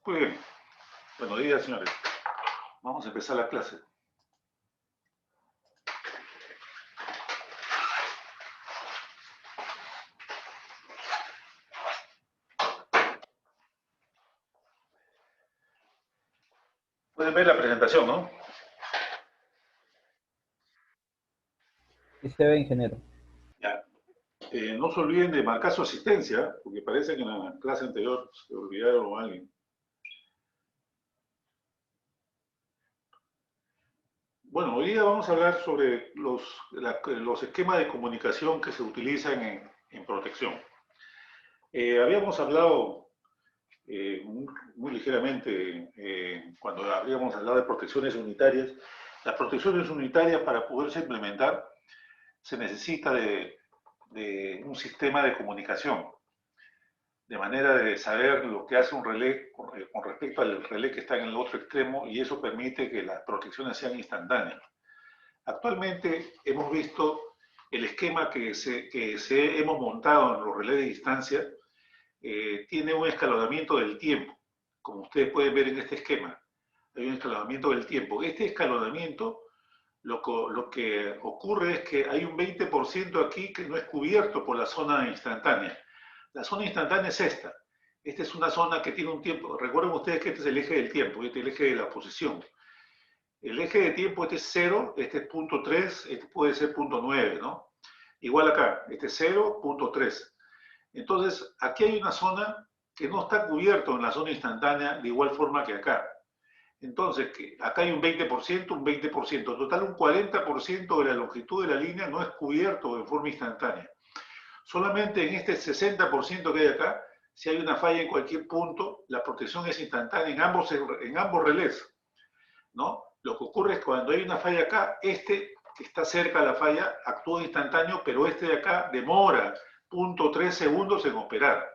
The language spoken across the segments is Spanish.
Muy bien. Buenos días, señores. Vamos a empezar la clase. Pueden ver la presentación, ¿no? Sí se ve, ingeniero. Ya. No se olviden de marcar su asistencia, porque parece que en la clase anterior se olvidaron a alguien. Bueno, hoy día vamos a hablar sobre los esquemas de comunicación que se utilizan en protección. Habíamos hablado muy ligeramente cuando habíamos hablado de protecciones unitarias. Las protecciones unitarias, para poderse implementar, se necesita de un sistema de comunicación, de manera de saber lo que hace un relé con respecto al relé que está en el otro extremo, y eso permite que las protecciones sean instantáneas. Actualmente hemos visto el esquema que hemos montado en los relés de distancia. Tiene un escalonamiento del tiempo, como ustedes pueden ver en este esquema. Hay un escalonamiento del tiempo. Este escalonamiento, lo que ocurre es que hay un 20% aquí que no es cubierto por la zona instantánea. La zona instantánea es esta. Esta es una zona que tiene un tiempo. Recuerden ustedes que este es el eje del tiempo, este es el eje de la posición. El eje de tiempo, este es 0, este es punto 3, este puede ser punto 9, ¿no? Igual acá, este es 0, punto 3. Entonces, aquí hay una zona que no está cubierto en la zona instantánea de igual forma que acá. Entonces, acá hay un 20%, un 20%. En total, un 40% de la longitud de la línea no es cubierto de forma instantánea. Solamente en este 60% que hay acá, si hay una falla en cualquier punto, la protección es instantánea en ambos relés, ¿no? Lo que ocurre es que cuando hay una falla acá, este que está cerca de la falla actúa instantáneo, pero este de acá demora 0.3 segundos en operar.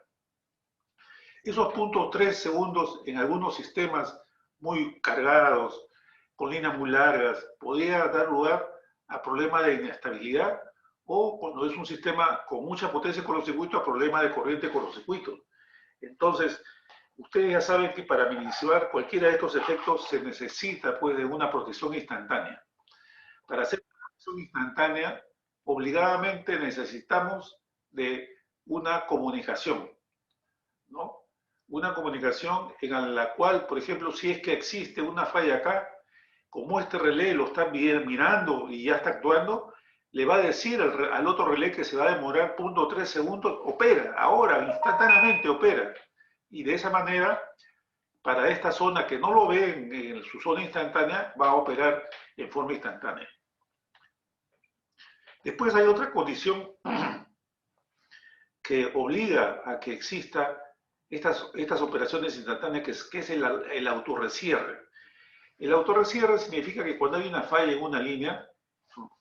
Esos 0.3 segundos en algunos sistemas muy cargados, con líneas muy largas, podría dar lugar a problemas de inestabilidad, o cuando es un sistema con mucha potencia cortocircuito, a problemas de corriente cortocircuito. Entonces, ustedes ya saben que para minimizar cualquiera de estos efectos se necesita pues de una protección instantánea. Para hacer una protección instantánea, obligadamente necesitamos de una comunicación, ¿no? Una comunicación en la cual, por ejemplo, si es que existe una falla acá, como este relé lo está mirando y ya está actuando, le va a decir al otro relé que se va a demorar 0.3 segundos, opera, ahora, instantáneamente opera. Y de esa manera, para esta zona que no lo ve en su zona instantánea, va a operar en forma instantánea. Después hay otra condición que obliga a que exista estas operaciones instantáneas, que es el autorrecierre. El autorrecierre significa que cuando hay una falla en una línea,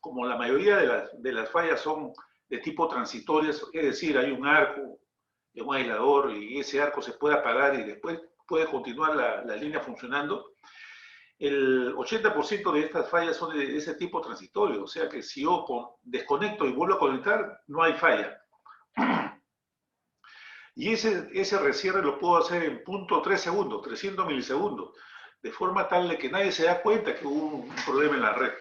como la mayoría de las fallas son de tipo transitorias, es decir, hay un arco de un aislador y ese arco se puede apagar y después puede continuar la línea funcionando, el 80% de estas fallas son de ese tipo transitorio, o sea que si yo desconecto y vuelvo a conectar, no hay falla. Y ese recierre lo puedo hacer en 0.3 segundos, 300 milisegundos, de forma tal de que nadie se da cuenta que hubo un problema en la red.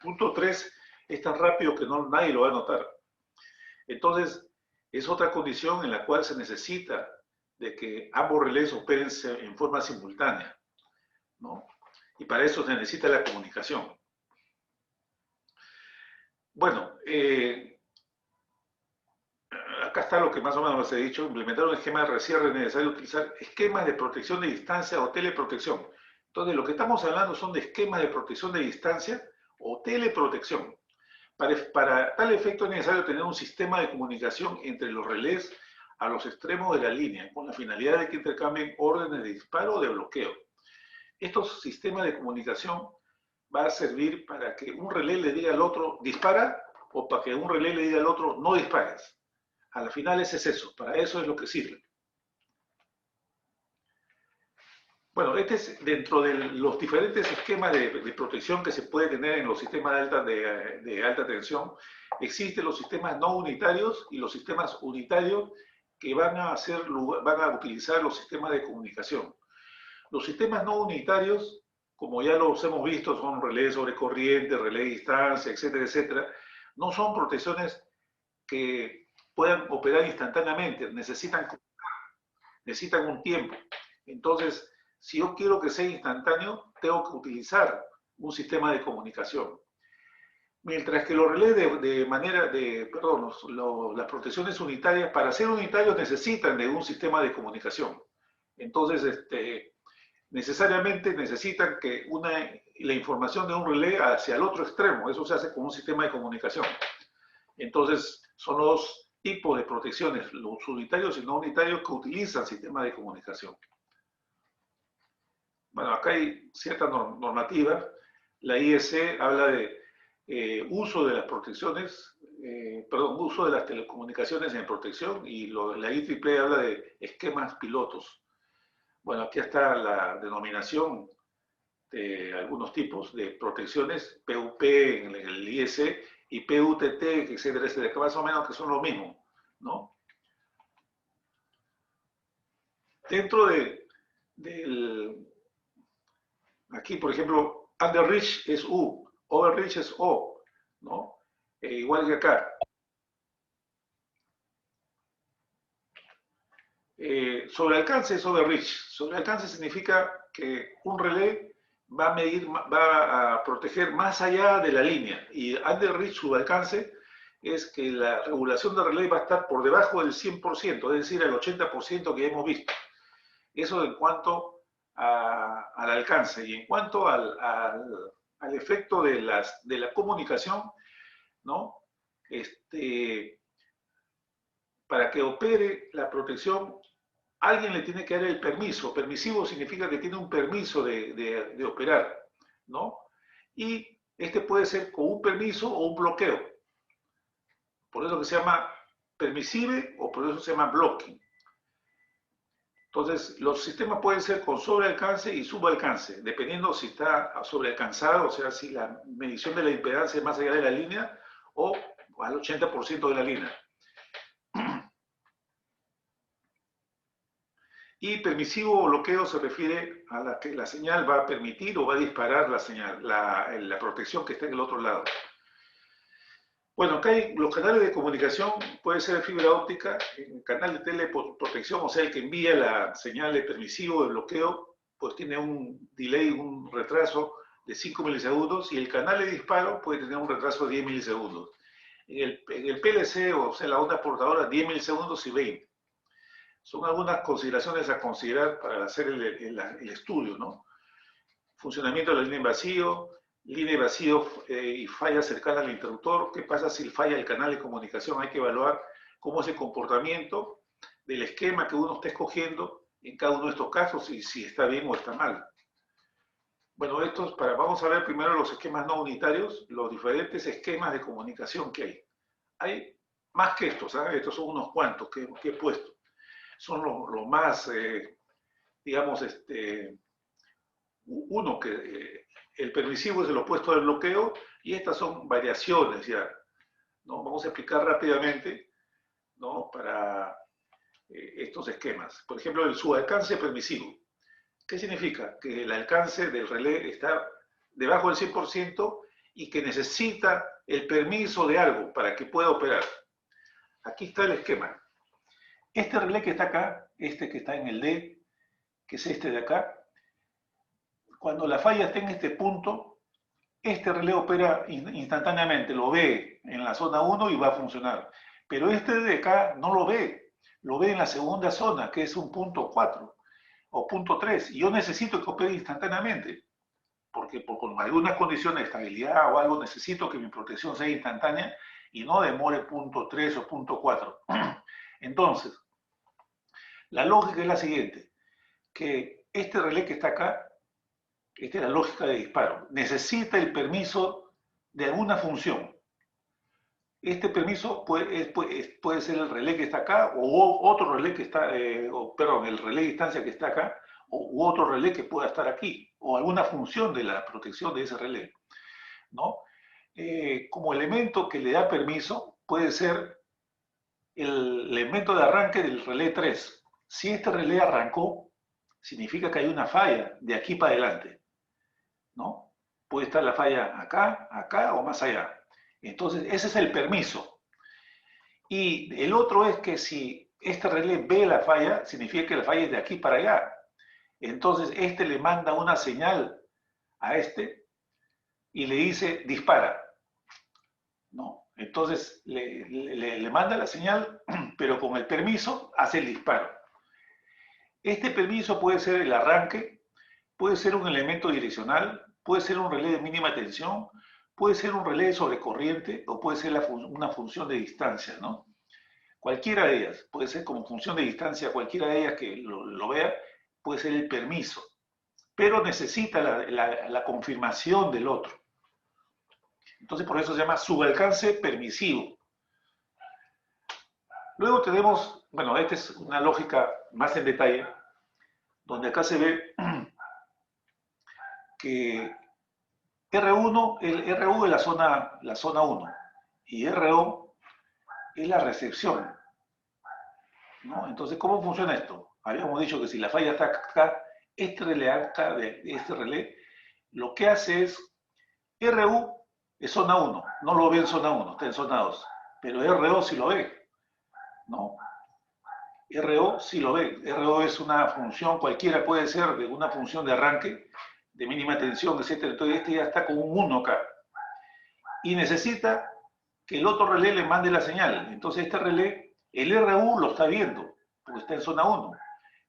0.3 es tan rápido que nadie lo va a notar. Entonces, es otra condición en la cual se necesita de que ambos relés operen en forma simultánea, ¿no? Y para eso se necesita la comunicación. Bueno, acá está lo que más o menos les he dicho. Implementar un esquema de recierre es necesario utilizar esquemas de protección de distancia o teleprotección. Entonces, lo que estamos hablando son de esquemas de protección de distancia o teleprotección. Para tal efecto es necesario tener un sistema de comunicación entre los relés a los extremos de la línea, con la finalidad de que intercambien órdenes de disparo o de bloqueo. Estos sistemas de comunicación van a servir para que un relé le diga al otro dispara, o para que un relé le diga al otro no dispares. Al final ese es eso, para eso es lo que sirve. Bueno, este es dentro de los diferentes esquemas de protección que se puede tener en los sistemas de alta tensión. Existen los sistemas no unitarios y los sistemas unitarios que van a utilizar los sistemas de comunicación. Los sistemas no unitarios, como ya los hemos visto, son relé sobre corriente, relé de distancia, etcétera, etcétera, no son protecciones que puedan operar instantáneamente, necesitan un tiempo. Entonces, si yo quiero que sea instantáneo, tengo que utilizar un sistema de comunicación. Mientras que los relés las protecciones unitarias, para ser unitarios necesitan de un sistema de comunicación. Entonces, necesariamente necesitan que la información de un relé hacia el otro extremo, eso se hace con un sistema de comunicación. Entonces, son los tipos de protecciones, los unitarios y no unitarios, que utilizan sistemas de comunicación. Bueno, acá hay cierta normativa. La IEC habla de uso de las protecciones, uso de las telecomunicaciones en protección, y la IEEE habla de esquemas pilotos. Bueno, aquí está la denominación de algunos tipos de protecciones, PUP en el IEC y PUTT, etcétera, etcétera, que más o menos que son lo mismo, ¿no? Dentro aquí, por ejemplo, underreach es U, overreach es O, ¿no? Igual que acá. Sobre alcance es overreach. Sobre alcance significa que un relé va a proteger más allá de la línea. Y underreach, subalcance, es que la regulación de relé va a estar por debajo del 100%, es decir, el 80% que hemos visto. Eso en cuanto al alcance. Y en cuanto al efecto de la comunicación, ¿no? Para que opere la protección, alguien le tiene que dar el permiso. Permisivo significa que tiene un permiso de operar, ¿no? Y este puede ser con un permiso o un bloqueo. Por eso que se llama permisive o por eso se llama blocking. Entonces, los sistemas pueden ser con sobrealcance y subalcance, dependiendo si está sobrealcanzado, o sea, si la medición de la impedancia es más allá de la línea o al 80% de la línea. Y permisivo o bloqueo se refiere a que la señal va a permitir o va a disparar la señal, la protección que está en el otro lado. Bueno, acá hay los canales de comunicación, puede ser fibra óptica, el canal de teleprotección, o sea, el que envía la señal de permisivo, de bloqueo, pues tiene un delay, un retraso de 5 milisegundos, y el canal de disparo puede tener un retraso de 10 milisegundos. En el PLC, o sea, la onda portadora, 10 milisegundos y 20. Son algunas consideraciones a considerar para hacer el estudio, ¿no? Funcionamiento de la línea de vacío y falla cercana al interruptor. ¿Qué pasa si falla el canal de comunicación? Hay que evaluar cómo es el comportamiento del esquema que uno está escogiendo en cada uno de estos casos y si está bien o está mal. Bueno, vamos a ver primero los esquemas no unitarios, los diferentes esquemas de comunicación que hay. Hay más que estos, ¿sabes? Estos son unos cuantos que he puesto. Son los más, digamos, uno que el permisivo es el opuesto del bloqueo, y estas son variaciones ya, ¿no? Vamos a explicar rápidamente, ¿no? Para estos esquemas. Por ejemplo, el subalcance permisivo. ¿Qué significa? Que el alcance del relé está debajo del 100% y que necesita el permiso de algo para que pueda operar. Aquí está el esquema. Este relé que está acá, este que está en el D, que es este de acá, cuando la falla está en este punto, este relé opera instantáneamente, lo ve en la zona 1 y va a funcionar. Pero este de acá no lo ve en la segunda zona, que es un punto 4 o punto 3, y yo necesito que opere instantáneamente, porque con algunas condiciones de estabilidad o algo necesito que mi protección sea instantánea y no demore punto 3 o punto 4. Entonces, la lógica es la siguiente, que este relé que está acá, esta es la lógica de disparo, necesita el permiso de alguna función. Este permiso puede ser el relé que está acá, o otro relé que está, perdón, el relé de distancia que está acá, u otro relé que pueda estar aquí, o alguna función de la protección de ese relé, ¿no? Como elemento que le da permiso puede ser el elemento de arranque del relé 3. Si este relé arrancó, significa que hay una falla de aquí para adelante, ¿no? Puede estar la falla acá, acá o más allá. Entonces, ese es el permiso. Y el otro es que si este relé ve la falla, significa que la falla es de aquí para allá. Entonces, este le manda una señal a este y le dice dispara, ¿no? Entonces, le manda la señal, pero con el permiso hace el disparo. Este permiso puede ser el arranque, puede ser un elemento direccional, puede ser un relé de mínima tensión, puede ser un relé sobre corriente o puede ser una función de distancia, ¿no? Cualquiera de ellas, puede ser como función de distancia, cualquiera de ellas que lo vea, puede ser el permiso, pero necesita la confirmación del otro. Entonces por eso se llama subalcance permisivo. Luego tenemos, bueno, esta es una lógica más en detalle, donde acá se ve que R1, el RU es la zona 1 y RO es la recepción, ¿no? Entonces, ¿cómo funciona esto? Habíamos dicho que si la falla está acá, este relé acá de este relé, lo que hace es RU es zona 1, no lo ve en zona 1, está en zona 2, pero RO sí lo ve, ¿no? RO sí lo ve, RO es una función, cualquiera puede ser de una función de arranque, de mínima tensión, etc. Entonces este ya está con un 1 acá. Y necesita que el otro relé le mande la señal. Entonces este relé, el RU lo está viendo, porque está en zona 1.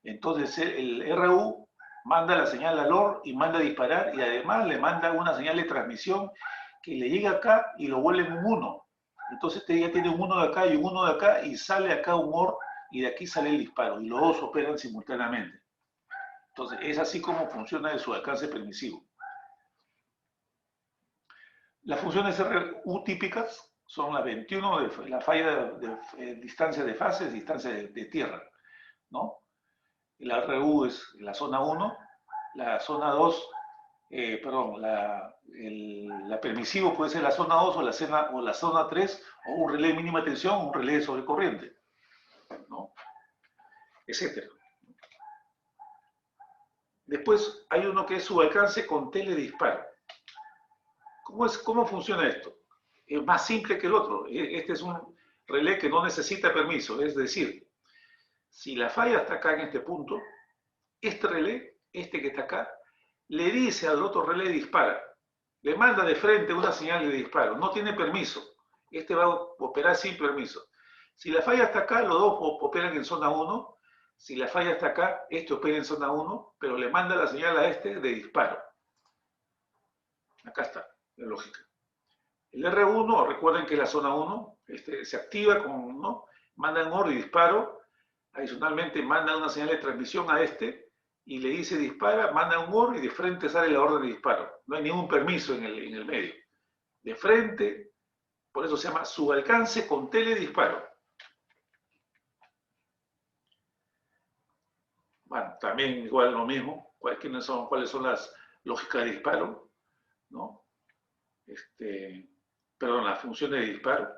Entonces el RU manda la señal al OR y manda a disparar y además le manda una señal de transmisión que le llega acá y lo vuelve en un 1. Entonces este ya tiene un 1 de acá y un 1 de acá y sale acá un OR y de aquí sale el disparo y los dos operan simultáneamente. Entonces es así como funciona el subalcance permisivo. Las funciones RU típicas son las 21 de la falla de distancia de fases, distancia de tierra, ¿no? La RU es la zona 1, la zona 2, perdón, la permisivo puede ser la zona 2 o la zona 3, o un relé de mínima tensión o un relé sobre corriente, ¿no? Etcétera. Después hay uno que es subalcance con teledisparo. ¿Cómo funciona esto? Es más simple que el otro. Este es un relé que no necesita permiso. Es decir, si la falla está acá en este punto, este relé, este que está acá, le dice al otro relé dispara. Le manda de frente una señal de disparo. No tiene permiso. Este va a operar sin permiso. Si la falla está acá, los dos operan en zona 1. Si la falla está acá, este opera en zona 1, pero le manda la señal a este de disparo. Acá está la lógica. El R1, recuerden que es la zona 1, se activa con, ¿no? Manda un OR y disparo. Adicionalmente manda una señal de transmisión a este y le dice dispara, manda un OR y de frente sale la orden de disparo. No hay ningún permiso en el medio. De frente, por eso se llama subalcance con teledisparo. Bueno, también igual lo mismo. ¿Cuáles son las lógicas de disparo? ¿No? Perdón, las funciones de disparo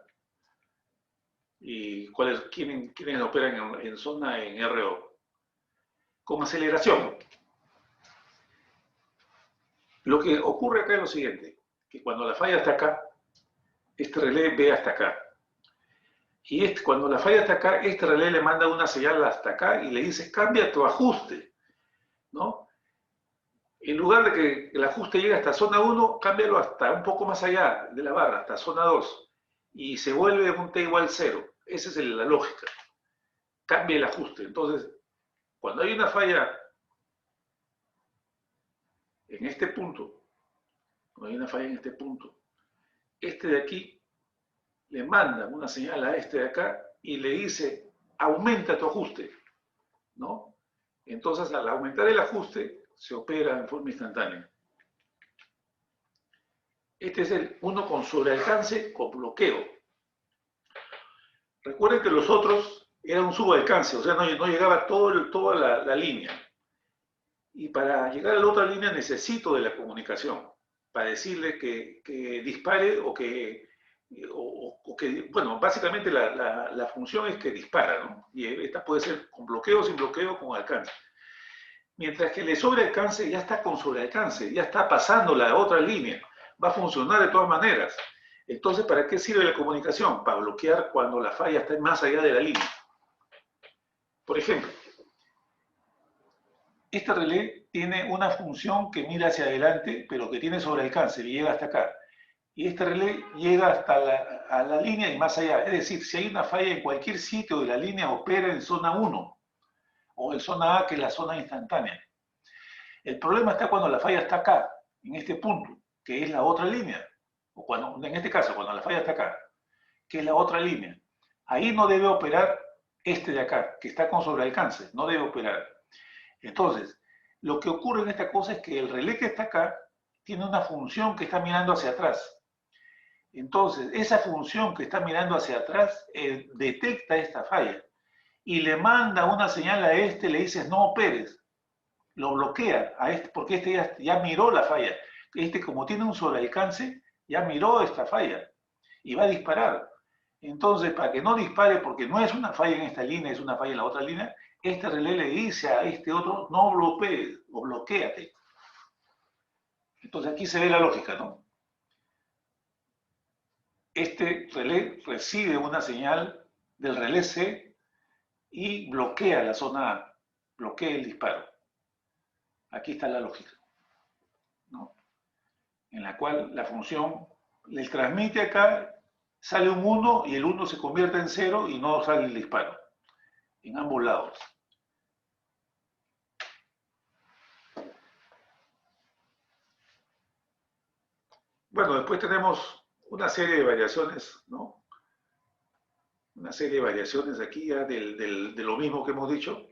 y quiénes operan en zona en RO. Con aceleración. Lo que ocurre acá es lo siguiente, que cuando la falla está acá, este relé ve hasta acá. Y cuando la falla está acá, este relé le manda una señal hasta acá y le dice, cambia tu ajuste, ¿no? En lugar de que el ajuste llegue hasta zona 1, cámbialo hasta un poco más allá de la barra, hasta zona 2. Y se vuelve un T igual 0. Esa es la lógica. Cambia el ajuste. Entonces, cuando hay una falla en este punto, este de aquí le manda una señal a este de acá y le dice, aumenta tu ajuste, ¿no? Entonces, al aumentar el ajuste, se opera en forma instantánea. Este es el uno con sobrealcance con bloqueo. Recuerden que los otros eran un subalcance, o sea, no llegaba toda la línea. Y para llegar a la otra línea necesito de la comunicación, para decirle que dispare o que, bueno, básicamente la función es que dispara, ¿no? Y esta puede ser con bloqueo, sin bloqueo, con alcance. Mientras que el de sobrealcance ya está con sobrealcance, ya está pasando la otra línea. Va a funcionar de todas maneras. Entonces, ¿para qué sirve la comunicación? Para bloquear cuando la falla está más allá de la línea. Por ejemplo, este relé tiene una función que mira hacia adelante, pero que tiene sobrealcance y llega hasta acá. Y este relé llega hasta la línea y más allá. Es decir, si hay una falla en cualquier sitio de la línea, opera en zona 1 o en zona A, que es la zona instantánea. El problema está cuando la falla está acá, en este punto, que es la otra línea. O cuando, en este caso, cuando la falla está acá, que es la otra línea. Ahí no debe operar este de acá, que está con sobrealcance, no debe operar. Entonces, lo que ocurre en esta cosa es que el relé que está acá tiene una función que está mirando hacia atrás. Entonces, esa función que está mirando hacia atrás detecta esta falla y le manda una señal a este, le dices no operes, lo bloquea a este, porque este ya miró la falla. Este, como tiene un sobrealcance, ya miró esta falla y va a disparar. Entonces, para que no dispare, porque no es una falla en esta línea, es una falla en la otra línea, este relé le dice a este otro, no bloquees o bloqueate. Entonces aquí se ve la lógica, ¿no? Este relé recibe una señal del relé C y bloquea la zona A, bloquea el disparo. Aquí está la lógica, ¿no? En la cual la función le transmite acá, sale un 1 y el 1 se convierte en 0 y no sale el disparo, en ambos lados. Bueno, después tenemos una serie de variaciones, ¿no? Una serie de variaciones aquí ya de lo mismo que hemos dicho.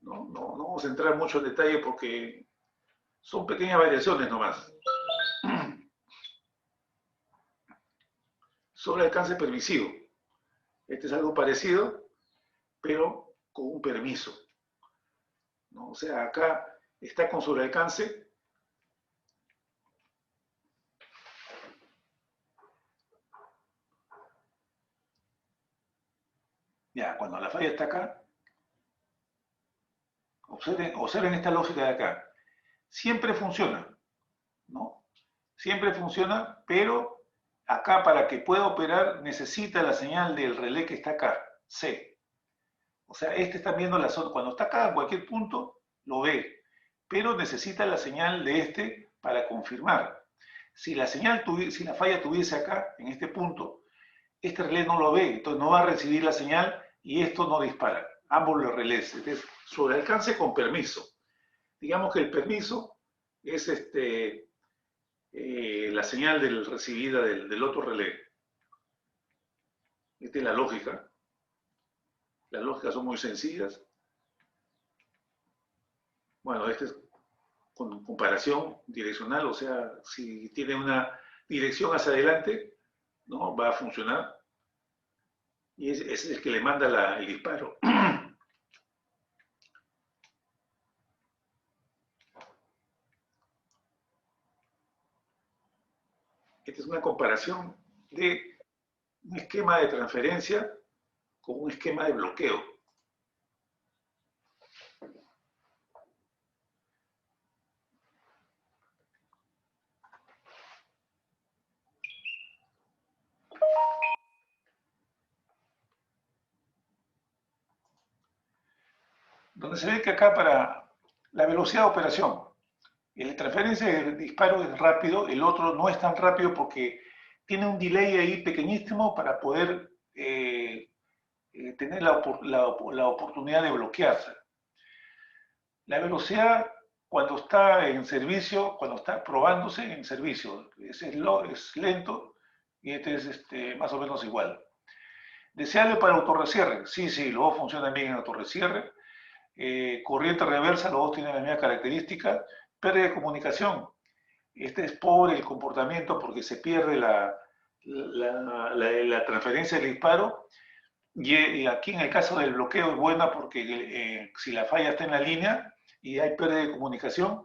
No vamos a entrar mucho en detalle porque son pequeñas variaciones nomás. Sobre alcance permisivo. Este es algo parecido, pero con un permiso, ¿no? O sea, acá está con sobrealcance. Ya, cuando la falla está acá, observen esta lógica de acá. Siempre funciona, ¿no? Siempre funciona, pero acá para que pueda operar necesita la señal del relé que está acá, C. O sea, este está viendo la zona, cuando está acá en cualquier punto, lo ve, pero necesita la señal de este para confirmar. Si la falla tuviese acá, en este punto, este relé no lo ve, entonces no va a recibir la señal y esto no dispara. Ambos los relés. Entonces, sobre alcance con permiso. Digamos que el permiso es la señal recibida del otro relé. Esta es la lógica. Las lógicas son muy sencillas. Bueno, este es con comparación direccional, o sea, si tiene una dirección hacia adelante, ¿no? Va a funcionar. Y ese es el que le manda el disparo. Esta es una comparación de un esquema de transferencia con un esquema de bloqueo. Donde se ve que acá para la velocidad de operación, la transferencia de disparo es rápido, el otro no es tan rápido porque tiene un delay ahí pequeñísimo para poder tener la oportunidad de bloquearse. La velocidad cuando está en servicio, cuando está probándose en servicio, es lento y este es más o menos igual. Deseable para autorrecierre, sí, los dos funcionan bien en autorrecierre. Corriente reversa, los dos tienen la misma característica. Pérdida de comunicación, este es pobre el comportamiento porque se pierde la transferencia del disparo. Y aquí en el caso del bloqueo es buena porque si la falla está en la línea y hay pérdida de comunicación,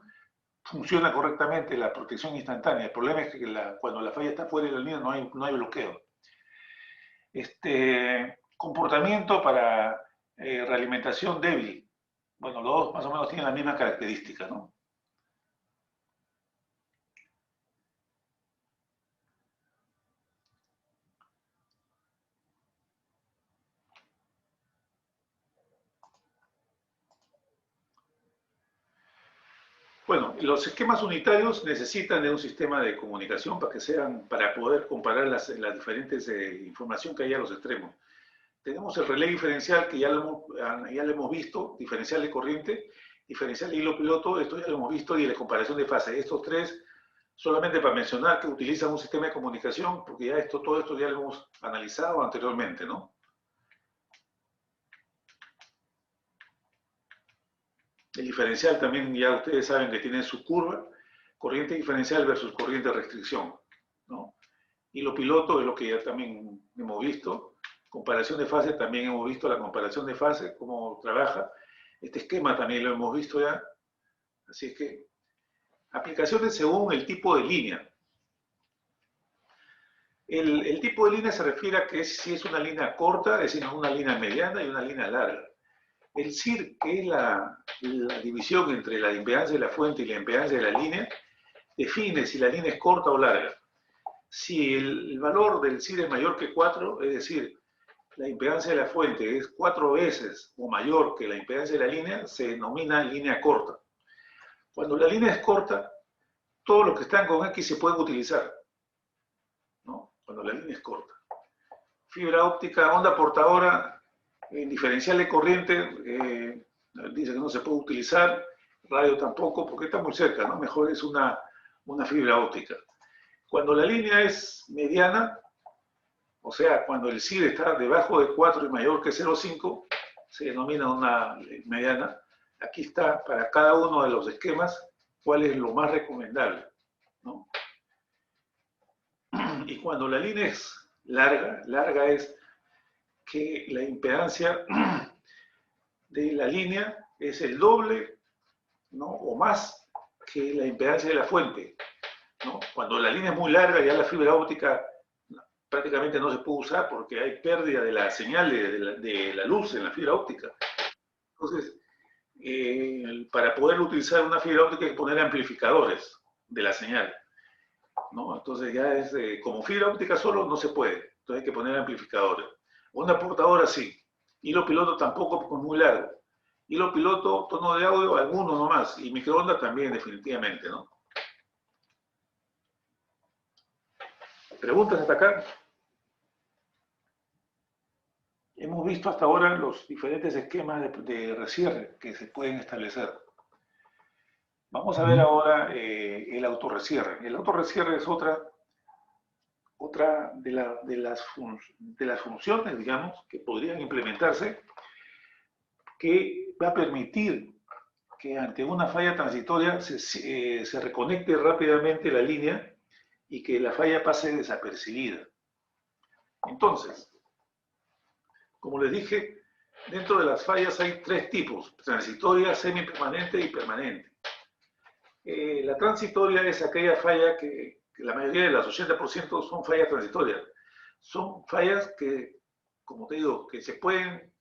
funciona correctamente la protección instantánea. El problema es que cuando la falla está fuera de la línea no hay bloqueo. Comportamiento para realimentación débil, Bueno, los dos más o menos tienen la misma característica, ¿no? Bueno, los esquemas unitarios necesitan de un sistema de comunicación para que sean, para poder comparar las diferentes información que hay a los extremos. Tenemos el relé diferencial que ya lo hemos visto, diferencial de corriente, diferencial de hilo piloto, esto ya lo hemos visto, y la comparación de fase. Estos tres, solamente para mencionar que utilizan un sistema de comunicación, porque ya todo esto ya lo hemos analizado anteriormente, ¿no? El diferencial también ya ustedes saben que tiene su curva, corriente diferencial versus corriente de restricción, ¿no? Hilo piloto es lo que ya también hemos visto. Comparación de fase, también hemos visto la comparación de fase, cómo trabaja. Este esquema también lo hemos visto ya. Así es que, aplicaciones según el tipo de línea. El tipo de línea se refiere a que si es una línea corta, es decir, una línea mediana y una línea larga. El CIR, que es la división entre la impedancia de la fuente y la impedancia de la línea, define si la línea es corta o larga. Si el valor del CIR es mayor que 4, es decir, la impedancia de la fuente es 4 veces o mayor que la impedancia de la línea, se denomina línea corta. Cuando la línea es corta, todos los que están con X se pueden utilizar, ¿no? Cuando la línea es corta. Fibra óptica, onda portadora, diferencial de corriente, dice que no se puede utilizar, radio tampoco, porque está muy cerca, ¿no? Mejor es una fibra óptica. Cuando la línea es mediana, o sea, cuando el CID está debajo de 4 y mayor que 0,5, se denomina una mediana. Aquí está para cada uno de los esquemas cuál es lo más recomendable, ¿no? Y cuando la línea es larga, larga es que la impedancia de la línea es el doble, ¿no? O más que la impedancia de la fuente, ¿no? Cuando la línea es muy larga, ya la fibra óptica prácticamente no se puede usar porque hay pérdida de la señal de la luz en la fibra óptica. Entonces, para poder utilizar una fibra óptica hay que poner amplificadores de la señal, ¿no? Entonces ya es, como fibra óptica solo no se puede, entonces hay que poner amplificadores. Una portadora sí, hilo piloto tampoco porque es muy largo. Hilo piloto, tono de audio, algunos nomás, y microondas también definitivamente, ¿no? ¿Preguntas hasta acá? Hemos visto hasta ahora los diferentes esquemas de recierre que se pueden establecer. Vamos a ver ahora el autorrecierre. El autorrecierre es otra de las funciones, digamos, que podrían implementarse, que va a permitir que ante una falla transitoria se reconecte rápidamente la línea y que la falla pase desapercibida. Entonces, como les dije, dentro de las fallas hay tres tipos: transitoria, semipermanente y permanente. La transitoria es aquella falla que la mayoría de las 80% son fallas transitorias. Son fallas que, como te digo, que se pueden,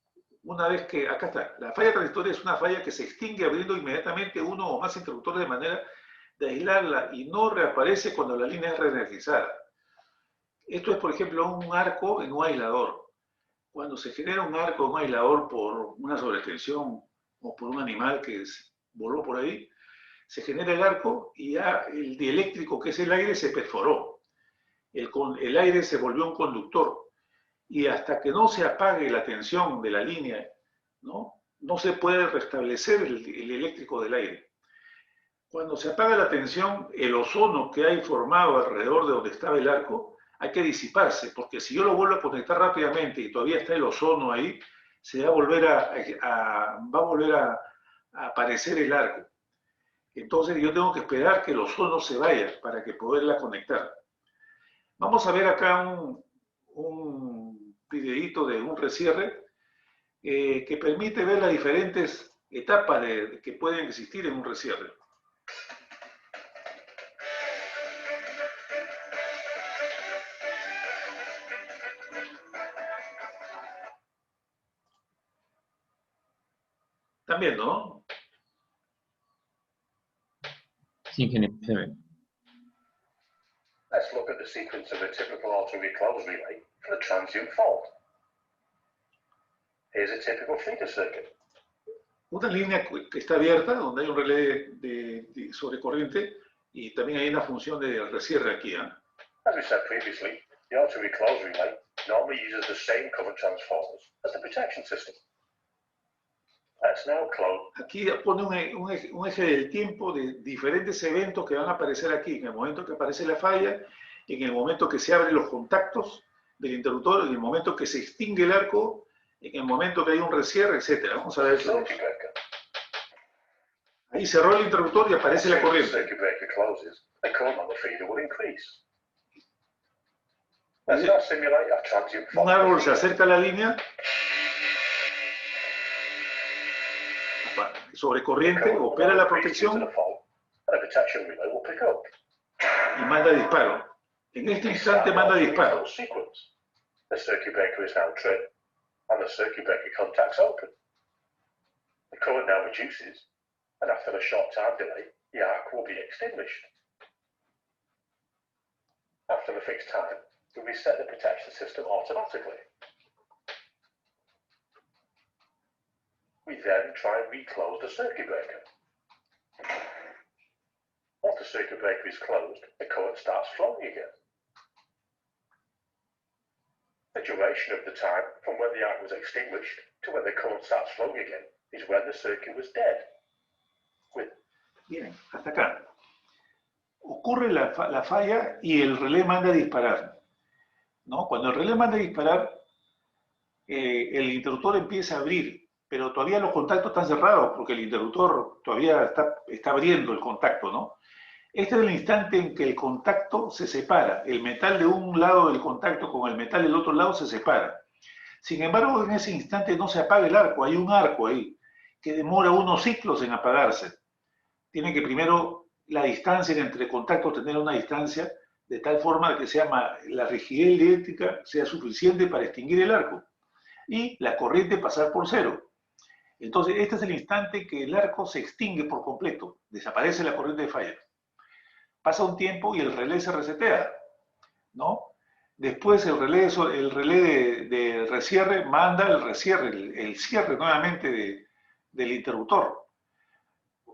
una vez que, acá está, la falla transitoria es una falla que se extingue abriendo inmediatamente uno o más interruptores de manera de aislarla y no reaparece cuando la línea es reenergizada. Esto es, por ejemplo, un arco en un aislador. Cuando se genera un arco en un aislador por una sobretensión o por un animal que voló por ahí, se genera el arco y ya el dieléctrico, que es el aire, se perforó. El aire se volvió un conductor. Y hasta que no se apague la tensión de la línea, no se puede restablecer el eléctrico del aire. Cuando se apaga la tensión, el ozono que hay formado alrededor de donde estaba el arco hay que disiparse, porque si yo lo vuelvo a conectar rápidamente y todavía está el ozono ahí, se va a volver a aparecer el arco. Entonces yo tengo que esperar que el ozono se vaya para que poderla conectar. Vamos a ver acá un videito de un recierre que permite ver las diferentes etapas que pueden existir en un recierre. ¿Están viendo, no? Sí, ingeniero, se ve. Let's look at the sequence of a typical auto-reclose relay for a transient fault. Here's a typical feeder circuit. Una línea que está abierta, donde hay un relé sobre corriente y también hay una función de recierre aquí. As we said previously, the auto-reclose relay normally uses the same current transformers as the protection system. Let's now close. Aquí pone un eje del tiempo de diferentes eventos que van a aparecer aquí, en el momento que aparece la falla, en el momento que se abren los contactos del interruptor, en el momento que se extingue el arco, en el momento que hay un recierre, etc. Vamos a ver eso. Circuit breaker. Ahí cerró el interruptor y aparece la As the corriente. circuit breaker closes, the current on the feeder will increase. Let's now simulate a transient fault. Un árbol se acerca a la línea, sobre corriente, opera la protección y manda disparo. En este instante manda disparo. The circuit breaker is now tripped and the circuit breaker contacts open. The current now reduces and after a short time delay, the arc will be extinguished. After the fixed time, we reset the protection system automatically. We then try and reclose the circuit breaker. Once the circuit breaker is closed, the current starts flowing again. The duration of the time from when the arc was extinguished to when the current starts flowing again is when the circuit was dead. Bien, hasta acá. Ocurre la falla y el relé manda a disparar, ¿no? Cuando el relé manda a disparar, el interruptor empieza a abrir, pero todavía los contactos están cerrados porque el interruptor todavía está abriendo el contacto, ¿no? Este es el instante en que el contacto se separa, el metal de un lado del contacto con el metal del otro lado se separa. Sin embargo, en ese instante no se apaga el arco, hay un arco ahí que demora unos ciclos en apagarse. Tiene que primero la distancia entre contactos tener una distancia de tal forma que la rigidez eléctrica sea suficiente para extinguir el arco y la corriente pasar por cero. Entonces, este es el instante que el arco se extingue por completo, desaparece la corriente de falla. Pasa un tiempo y el relé se resetea, ¿no? Después el relé de recierre manda el cierre nuevamente del interruptor.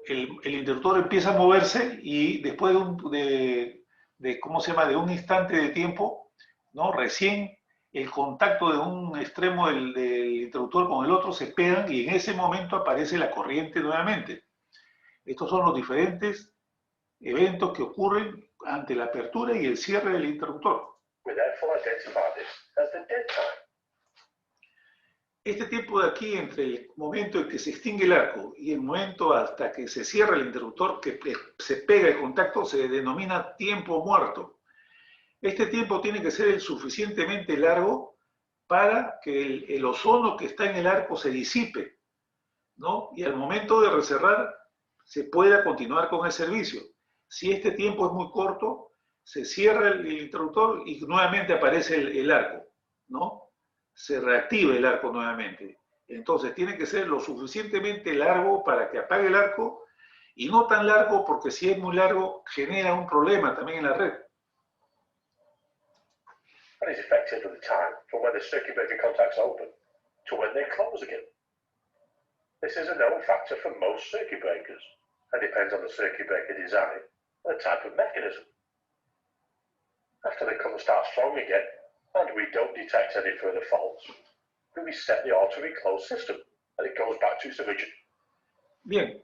El interruptor empieza a moverse y después de un instante de tiempo, ¿no? Recién el contacto de un extremo del interruptor con el otro se pegan y en ese momento aparece la corriente nuevamente. Estos son los diferentes eventos que ocurren ante la apertura y el cierre del interruptor. Este tiempo de aquí, entre el momento en que se extingue el arco y el momento hasta que se cierra el interruptor, que se pega el contacto, se denomina tiempo muerto. Este tiempo tiene que ser suficientemente largo para que el ozono que está en el arco se disipe, ¿no? Y al momento de recerrar se pueda continuar con el servicio. Si este tiempo es muy corto, se cierra el interruptor y nuevamente aparece el arco, ¿no? Se reactiva el arco nuevamente. Entonces tiene que ser lo suficientemente largo para que apague el arco y no tan largo porque si es muy largo genera un problema también en la red. And is effective at the time from when the circuit breaker contacts open to when they close again. This is a known factor for most circuit breakers and depends on the circuit breaker design and the type of mechanism. After the current starts flowing again, and we don't detect any further faults, we reset the auto-reclose system and it goes back to its origin. Bien,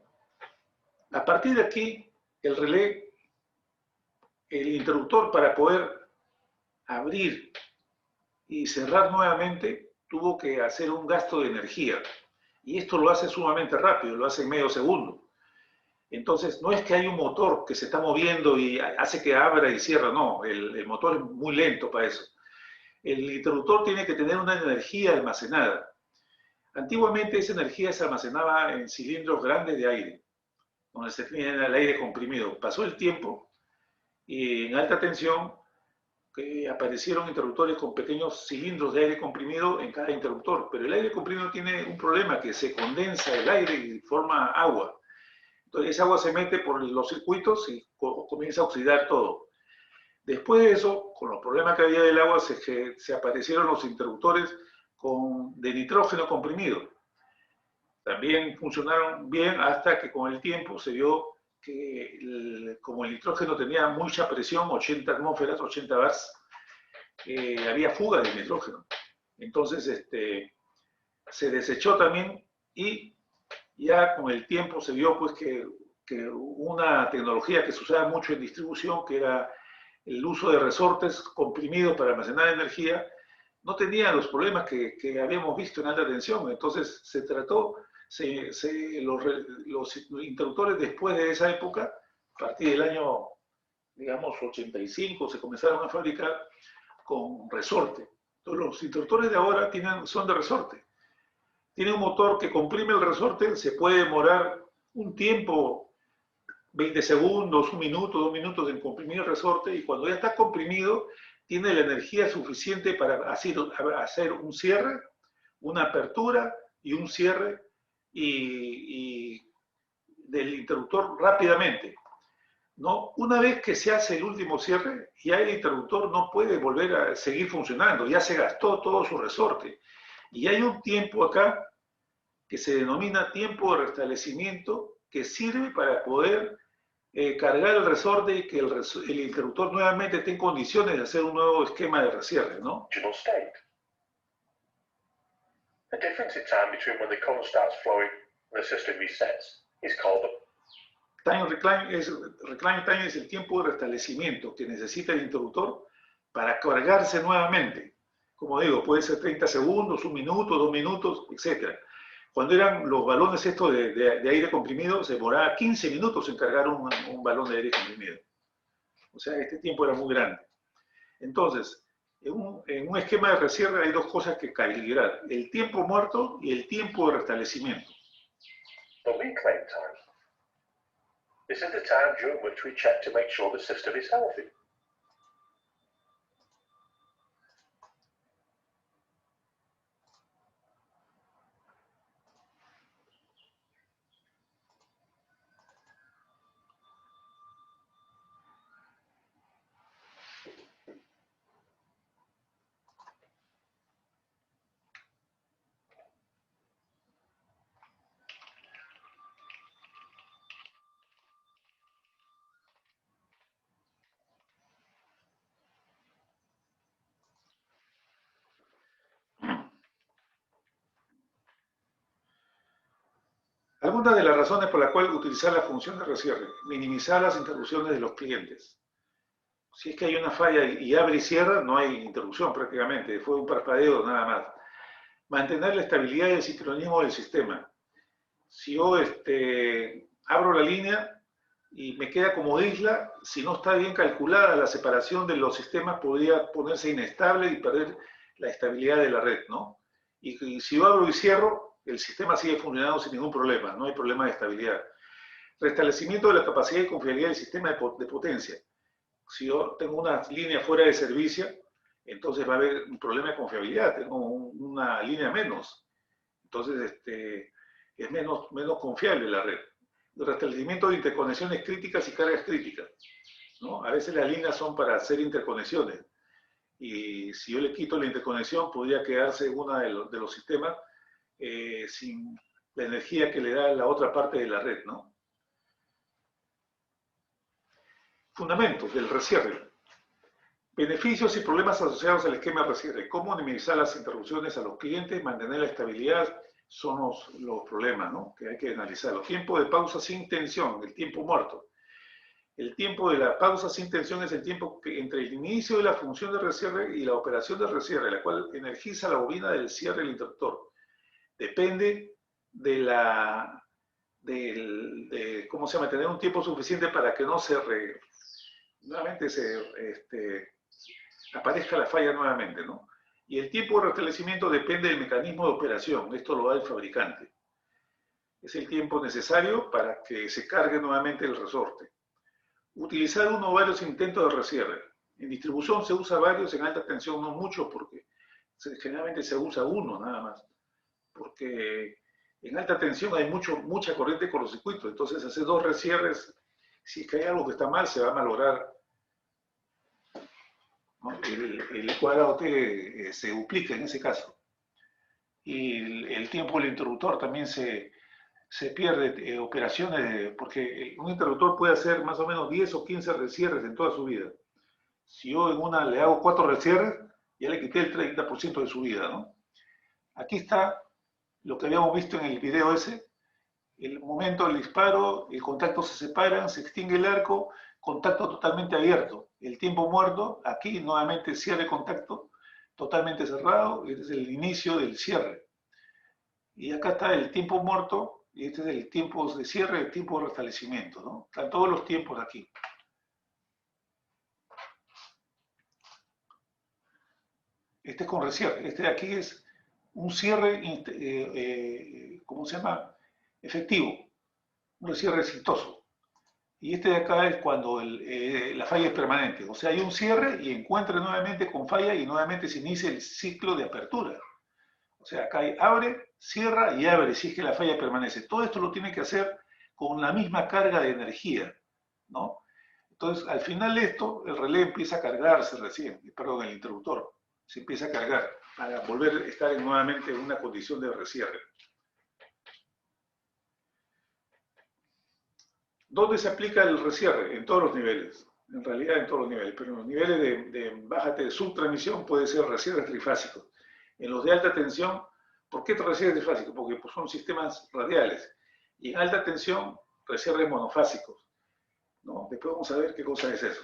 a partir de aquí, el relé, el interruptor para poder abrir y cerrar nuevamente, tuvo que hacer un gasto de energía. Y esto lo hace sumamente rápido, lo hace en medio segundo. Entonces, no es que hay un motor que se está moviendo y hace que abra y cierra, no, el motor es muy lento para eso. El interruptor tiene que tener una energía almacenada. Antiguamente esa energía se almacenaba en cilindros grandes de aire, donde se tenía el aire comprimido. Pasó el tiempo y en alta tensión que aparecieron interruptores con pequeños cilindros de aire comprimido en cada interruptor, pero el aire comprimido tiene un problema, que se condensa el aire y forma agua. Entonces esa agua se mete por los circuitos y comienza a oxidar todo. Después de eso, con los problemas que había del agua, se aparecieron los interruptores de nitrógeno comprimido. También funcionaron bien hasta que con el tiempo se vio que como el nitrógeno tenía mucha presión, 80 atmósferas, 80 bars, había fuga de nitrógeno. Entonces se desechó también y ya con el tiempo se vio pues que una tecnología que se usaba mucho en distribución, que era el uso de resortes comprimidos para almacenar energía, no tenía los problemas que habíamos visto en alta tensión. Entonces se trató, los interruptores después de esa época, a partir del año, digamos, 85, se comenzaron a fabricar con resorte. Entonces los interruptores de ahora son de resorte. Tiene un motor que comprime el resorte, se puede demorar un tiempo, 20 segundos, 1 minuto, 2 minutos en comprimir el resorte, y cuando ya está comprimido, tiene la energía suficiente para hacer un cierre, una apertura y un cierre y del interruptor rápidamente, ¿no? Una vez que se hace el último cierre, ya el interruptor no puede volver a seguir funcionando, ya se gastó todo su resorte. Y hay un tiempo acá que se denomina tiempo de restablecimiento, que sirve para poder cargar el resorte y que el interruptor nuevamente esté en condiciones de hacer un nuevo esquema de recierre, ¿no? State. The difference in time between when the current starts flowing and the system resets is called Time reclaim time es el tiempo de restablecimiento que necesita el interruptor para cargarse nuevamente. Como digo, puede ser 30 segundos, 1 minuto, 2 minutos, etc. Cuando eran los balones estos de aire comprimido, se demoraba 15 minutos en cargar un balón de aire comprimido. O sea, este tiempo era muy grande. Entonces, en un esquema de recierre hay 2 cosas que calibrar: el tiempo muerto y el tiempo de restablecimiento. the reclaim time. This is the time during which we check to make sure the system is healthy. Algunas de las razones por las cuales utilizar la función de recierre: minimizar las interrupciones de los clientes. Si es que hay una falla y abre y cierra, no hay interrupción prácticamente, fue un parpadeo nada más. Mantener la estabilidad y el sincronismo del sistema. Si yo abro la línea y me queda como isla, si no está bien calculada la separación de los sistemas, podría ponerse inestable y perder la estabilidad de la red, ¿no? Y si yo abro y cierro, el sistema sigue funcionando sin ningún problema, no hay problema de estabilidad. Restablecimiento de la capacidad y confiabilidad del sistema de potencia. Si yo tengo una línea fuera de servicio, entonces va a haber un problema de confiabilidad, tengo una línea menos. Entonces es menos confiable la red. El restablecimiento de interconexiones críticas y cargas críticas, ¿no? A veces las líneas son para hacer interconexiones, y si yo le quito la interconexión, podría quedarse una de los sistemas sin la energía que le da la otra parte de la red, ¿no? Fundamentos del recierre. Beneficios y problemas asociados al esquema de recierre. Cómo minimizar las interrupciones a los clientes, mantener la estabilidad, son los problemas, ¿no?, que hay que analizar. Los tiempos de pausa sin tensión, el tiempo muerto. El tiempo de la pausa sin tensión es el tiempo entre el inicio de la función de recierre y la operación de recierre, la cual energiza la bobina del cierre del interruptor. Depende de ¿cómo se llama?, tener un tiempo suficiente para que no nuevamente aparezca la falla nuevamente, ¿no? Y el tiempo de restablecimiento depende del mecanismo de operación, esto lo da el fabricante. Es el tiempo necesario para que se cargue nuevamente el resorte. Utilizar uno o varios intentos de recierre. En distribución se usa varios, en alta tensión no mucho, porque generalmente se usa uno nada más. Porque en alta tensión hay mucha corriente con los circuitos, entonces hacer dos recierres, si es que hay algo que está mal, se va a malograr, ¿no? El cuadrado T se duplica en ese caso. Y el tiempo del interruptor también se pierde operaciones, porque un interruptor puede hacer más o menos 10 o 15 recierres en toda su vida. Si yo en una le hago 4 recierres, ya le quité el 30% de su vida, ¿no? Aquí está lo que habíamos visto en el video ese, el momento del disparo, el contacto se separan, se extingue el arco, contacto totalmente abierto. El tiempo muerto, aquí nuevamente cierre contacto, totalmente cerrado, este es el inicio del cierre. Y acá está el tiempo muerto, y este es el tiempo de cierre, el tiempo de restablecimiento, ¿no? Están todos los tiempos aquí. Este es con recierre, este de aquí es un cierre, ¿cómo se llama? Efectivo, un cierre exitoso. Y este de acá es cuando la falla es permanente. O sea, hay un cierre y encuentra nuevamente con falla y nuevamente se inicia el ciclo de apertura. O sea, acá hay abre, cierra y abre si es que la falla permanece. Todo esto lo tiene que hacer con la misma carga de energía, ¿no? Entonces, al final de esto, el relé empieza a cargarse recién, perdón, el interruptor se empieza a cargar para volver a estar nuevamente en una condición de recierre. ¿Dónde se aplica el recierre? En todos los niveles. En realidad en todos los niveles, pero en los niveles de baja subtransmisión puede ser recierres trifásicos. En los de alta tensión, ¿por qué recierres trifásicos? Porque pues, son sistemas radiales. Y en alta tensión, recierres monofásicos, ¿no? Después vamos a ver qué cosa es eso.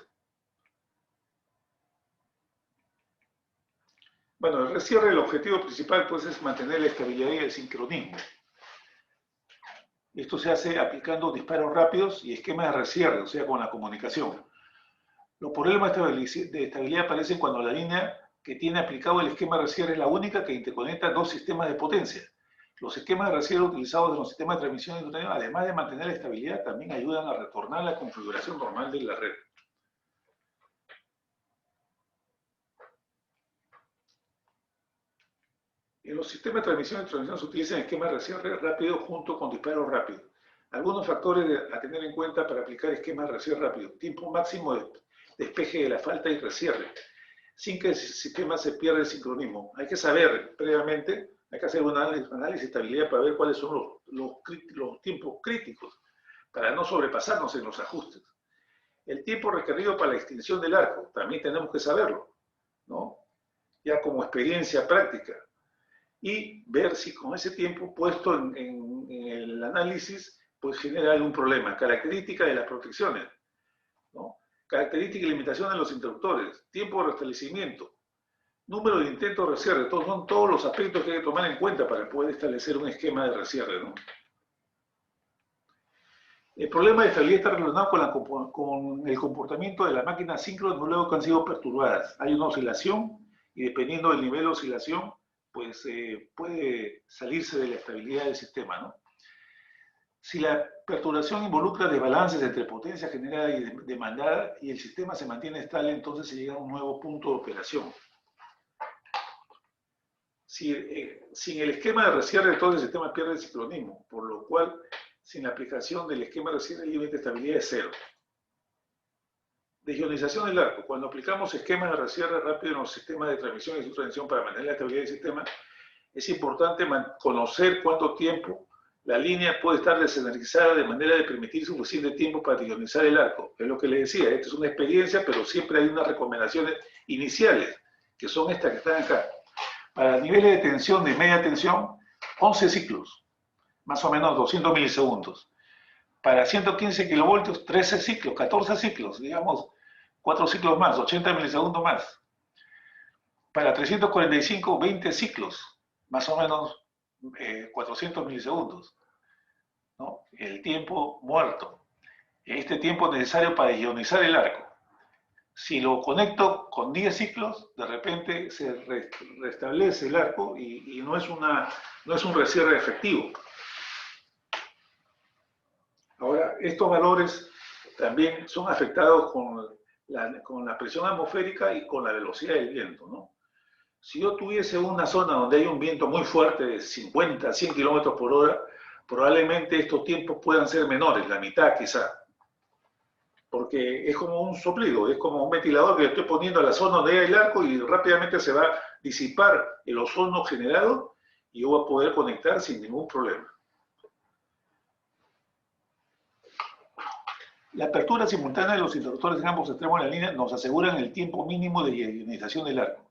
Bueno, el recierre, el objetivo principal pues es mantener la estabilidad y el sincronismo. Esto se hace aplicando disparos rápidos y esquemas de recierre, o sea, con la comunicación. Los problemas de estabilidad aparecen cuando la línea que tiene aplicado el esquema de recierre es la única que interconecta dos sistemas de potencia. Los esquemas de recierre utilizados en los sistemas de transmisión, además de mantener la estabilidad, también ayudan a retornar la configuración normal de la red. En los sistemas de transmisión se utilizan esquemas de recierre rápido junto con disparos rápidos. Algunos factores a tener en cuenta para aplicar esquemas de recierre rápido. Tiempo máximo de despeje de la falta y recierre, sin que el sistema se pierda el sincronismo. Hay que saber previamente, hay que hacer un análisis de estabilidad para ver cuáles son los tiempos críticos, para no sobrepasarnos en los ajustes. El tiempo requerido para la extinción del arco, también tenemos que saberlo, ¿no? Ya como experiencia práctica. Y ver si con ese tiempo puesto en el análisis pues genera algún problema. Características de las protecciones, ¿no? Características y limitaciones de los interruptores, tiempo de restablecimiento, número de intentos de recierre. Estos son todos los aspectos que hay que tomar en cuenta para poder establecer un esquema de recierre, ¿no? El problema de estabilidad está relacionado con el comportamiento de la máquina síncrona luego que han sido perturbadas. Hay una oscilación y dependiendo del nivel de oscilación pues puede salirse de la estabilidad del sistema, ¿no? Si la perturbación involucra desbalances entre potencia generada y demandada y el sistema se mantiene estable, entonces se llega a un nuevo punto de operación. Sin el esquema de recierre, entonces el sistema pierde el sincronismo, por lo cual, sin la aplicación del esquema de recierre, el límite de estabilidad es cero. Desionización del arco. Cuando aplicamos esquemas de recierre rápido en los sistemas de transmisión y subtransmisión para mantener la estabilidad del sistema, es importante conocer cuánto tiempo la línea puede estar desenergizada de manera de permitir suficiente tiempo para desionizar el arco. Es lo que les decía, esta es una experiencia, pero siempre hay unas recomendaciones iniciales, que son estas que están acá. Para niveles de tensión de media tensión, 11 ciclos, más o menos 200 milisegundos. Para 115 kilovoltios, 13 ciclos, 14 ciclos, digamos, 4 ciclos más, 80 milisegundos más. Para 345, 20 ciclos, más o menos 400 milisegundos, ¿no? El tiempo muerto. Este tiempo necesario para ionizar el arco. Si lo conecto con 10 ciclos, de repente se restablece el arco y no es un recierre efectivo. Ahora, estos valores también son afectados con la presión atmosférica y con la velocidad del viento, ¿no? Si yo tuviese una zona donde hay un viento muy fuerte de 50, 100 kilómetros por hora, probablemente estos tiempos puedan ser menores, la mitad quizá. Porque es como un soplido, es como un ventilador que estoy poniendo a la zona donde hay el arco y rápidamente se va a disipar el ozono generado y yo voy a poder conectar sin ningún problema. La apertura simultánea de los interruptores en ambos extremos de la línea nos aseguran el tiempo mínimo de ionización del arco.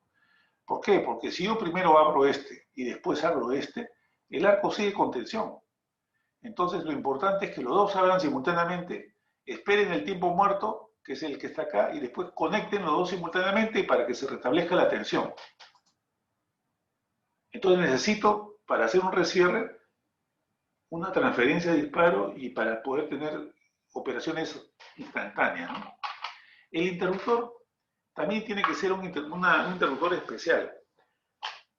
¿Por qué? Porque si yo primero abro este y después abro este, el arco sigue con tensión. Entonces lo importante es que los dos abran simultáneamente, esperen el tiempo muerto, que es el que está acá, y después conecten los dos simultáneamente para que se restablezca la tensión. Entonces necesito, para hacer un recierre, una transferencia de disparo y para poder tener operaciones instantáneas, ¿no? El interruptor también tiene que ser un interruptor especial.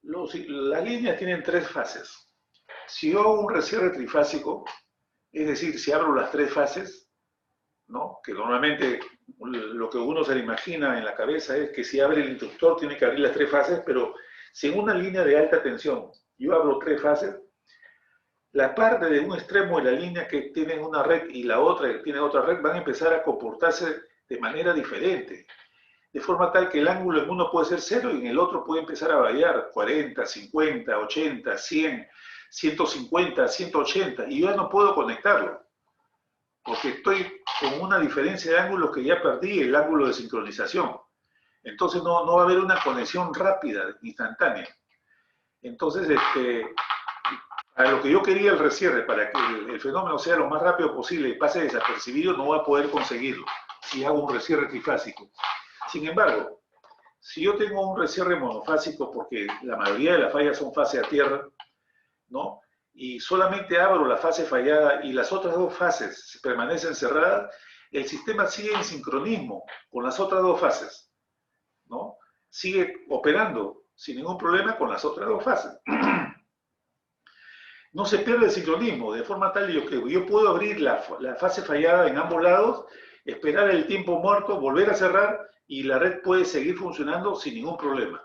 Las líneas tienen tres fases. Si yo hago un recierre trifásico, es decir, si abro las tres fases, ¿no? Que normalmente lo que uno se le imagina en la cabeza es que si abre el interruptor tiene que abrir las tres fases, pero si en una línea de alta tensión yo abro tres fases, la parte de un extremo de la línea que tiene una red y la otra que tiene otra red van a empezar a comportarse de manera diferente, de forma tal que el ángulo en uno puede ser 0 y en el otro puede empezar a variar 40, 50, 80, 100, 150, 180 y yo ya no puedo conectarlo porque estoy con una diferencia de ángulos que ya perdí el ángulo de sincronización. Entonces no va a haber una conexión rápida, instantánea. Entonces, para lo que yo quería el recierre, para que el fenómeno sea lo más rápido posible y pase desapercibido, no voy a poder conseguirlo si hago un recierre trifásico. Sin embargo, si yo tengo un recierre monofásico, porque la mayoría de las fallas son fase a tierra, ¿no? Y solamente abro la fase fallada y las otras dos fases permanecen cerradas, el sistema sigue en sincronismo con las otras dos fases, ¿no? Sigue operando sin ningún problema con las otras dos fases. No se pierde el sincronismo, de forma tal que yo puedo abrir la fase fallada en ambos lados, esperar el tiempo muerto, volver a cerrar y la red puede seguir funcionando sin ningún problema,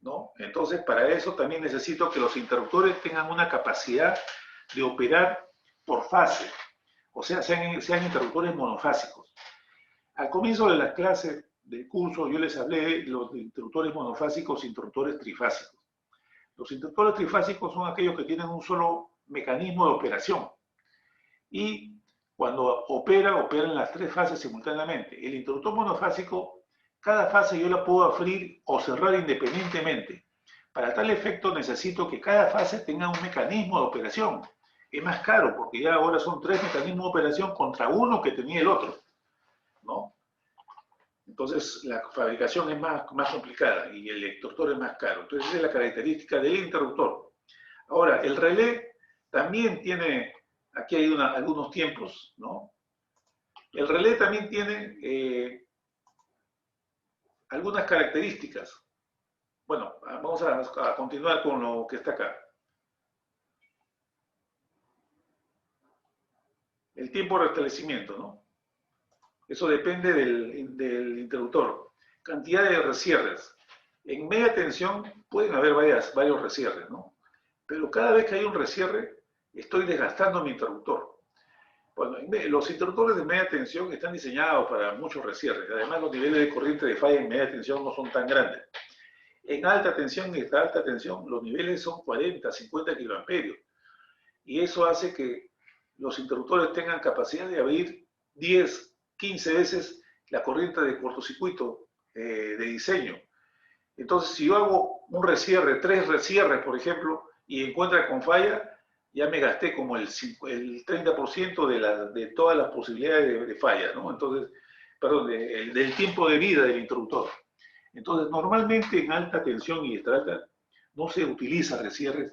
¿no? Entonces, para eso también necesito que los interruptores tengan una capacidad de operar por fase, o sea, sean interruptores monofásicos. Al comienzo de las clases del curso yo les hablé de los interruptores monofásicos e interruptores trifásicos. Los interruptores trifásicos son aquellos que tienen un solo mecanismo de operación y cuando operan las tres fases simultáneamente. El interruptor monofásico, cada fase yo la puedo abrir o cerrar independientemente. Para tal efecto necesito que cada fase tenga un mecanismo de operación. Es más caro porque ya ahora son tres mecanismos de operación contra uno que tenía el otro, ¿no? Entonces la fabricación es más complicada y el interruptor es más caro. Entonces esa es la característica del interruptor. Ahora, el relé también tiene, aquí hay algunos tiempos, ¿no? El relé también tiene algunas características. Bueno, vamos a continuar con lo que está acá. El tiempo de restablecimiento, ¿no? Eso depende del interruptor. Cantidad de recierres. En media tensión pueden haber varios recierres, ¿no? Pero cada vez que hay un recierre, estoy desgastando mi interruptor. Bueno, los interruptores de media tensión están diseñados para muchos recierres. Además, los niveles de corriente de falla en media tensión no son tan grandes. En alta tensión y esta alta tensión, los niveles son 40, 50 kiloamperios. Y eso hace que los interruptores tengan capacidad de abrir 10, 15 veces la corriente de cortocircuito de diseño. Entonces, si yo hago un recierre, 3 recierres, por ejemplo, y encuentra con falla, ya me gasté como el 30% de todas las posibilidades de falla, ¿no? Entonces, perdón, del tiempo de vida del interruptor. Entonces, normalmente en alta tensión y extra no se utiliza recierres,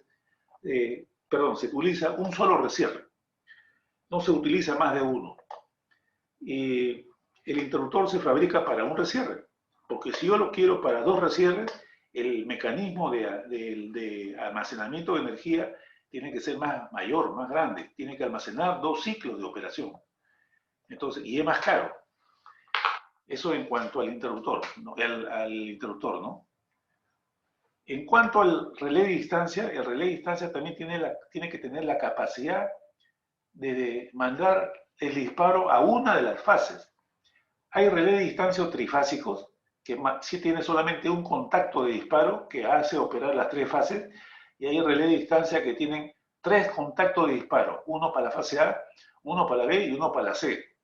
se utiliza un solo recierre. No se utiliza más de uno. El interruptor se fabrica para un recierre, porque si yo lo quiero para 2 recierres, el mecanismo de almacenamiento de energía tiene que ser mayor, más grande, tiene que almacenar 2 ciclos de operación. Entonces, y es más caro. Eso en cuanto al interruptor, ¿no? Al interruptor, ¿no? En cuanto al relé de distancia, el relé de distancia también tiene que tener la capacidad de mandar el disparo a una de las fases. Hay relé de distancia o trifásicos que sí tiene solamente un contacto de disparo que hace operar las tres fases, y hay relé de distancia que tienen tres contactos de disparo, uno para la fase A, uno para la B y uno para la C.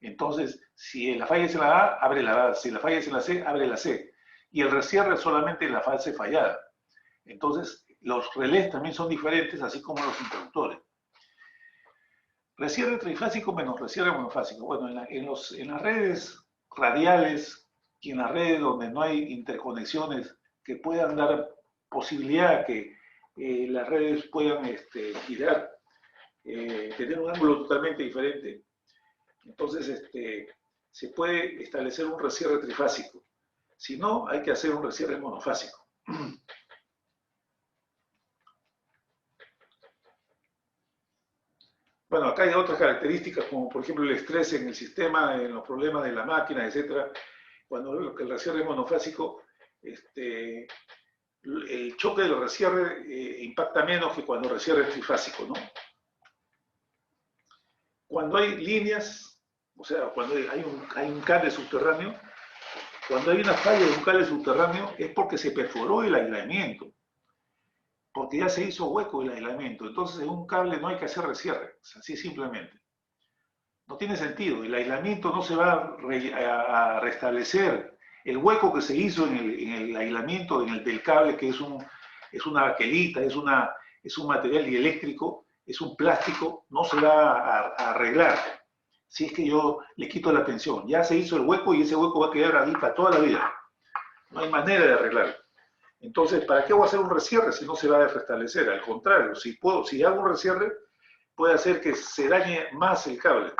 Entonces, si la falla es en la A, abre la A, si la falla es en la C, abre la C. Y el recierre solamente en la fase fallada. Entonces, los relés también son diferentes, así como los interruptores. Recierre trifásico menos recierre monofásico. Bueno, en las redes radiales y en las redes donde no hay interconexiones que puedan dar posibilidad a que las redes puedan girar, tener un ángulo totalmente diferente, entonces se puede establecer un recierre trifásico. Si no, hay que hacer un recierre monofásico. Bueno, acá hay otras características, como por ejemplo el estrés en el sistema, en los problemas de la máquina, etc. Cuando el recierre monofásico, el choque del recierre impacta menos que cuando el recierre es trifásico, ¿no? Cuando hay líneas, o sea, cuando hay un cable subterráneo, cuando hay una falla de un cable subterráneo es porque se perforó el aislamiento, porque ya se hizo hueco el aislamiento. Entonces en un cable no hay que hacer recierre, así simplemente. No tiene sentido, el aislamiento no se va a restablecer. El hueco que se hizo en el aislamiento del cable, que es una baquelita, es un material dieléctrico, es un plástico, no se va a arreglar si es que yo le quito la tensión. Ya se hizo el hueco y ese hueco va a quedar ahí para toda la vida. No hay manera de arreglarlo. Entonces, ¿para qué voy a hacer un recierre si no se va a restablecer? Al contrario, si hago un recierre, puede hacer que se dañe más el cable.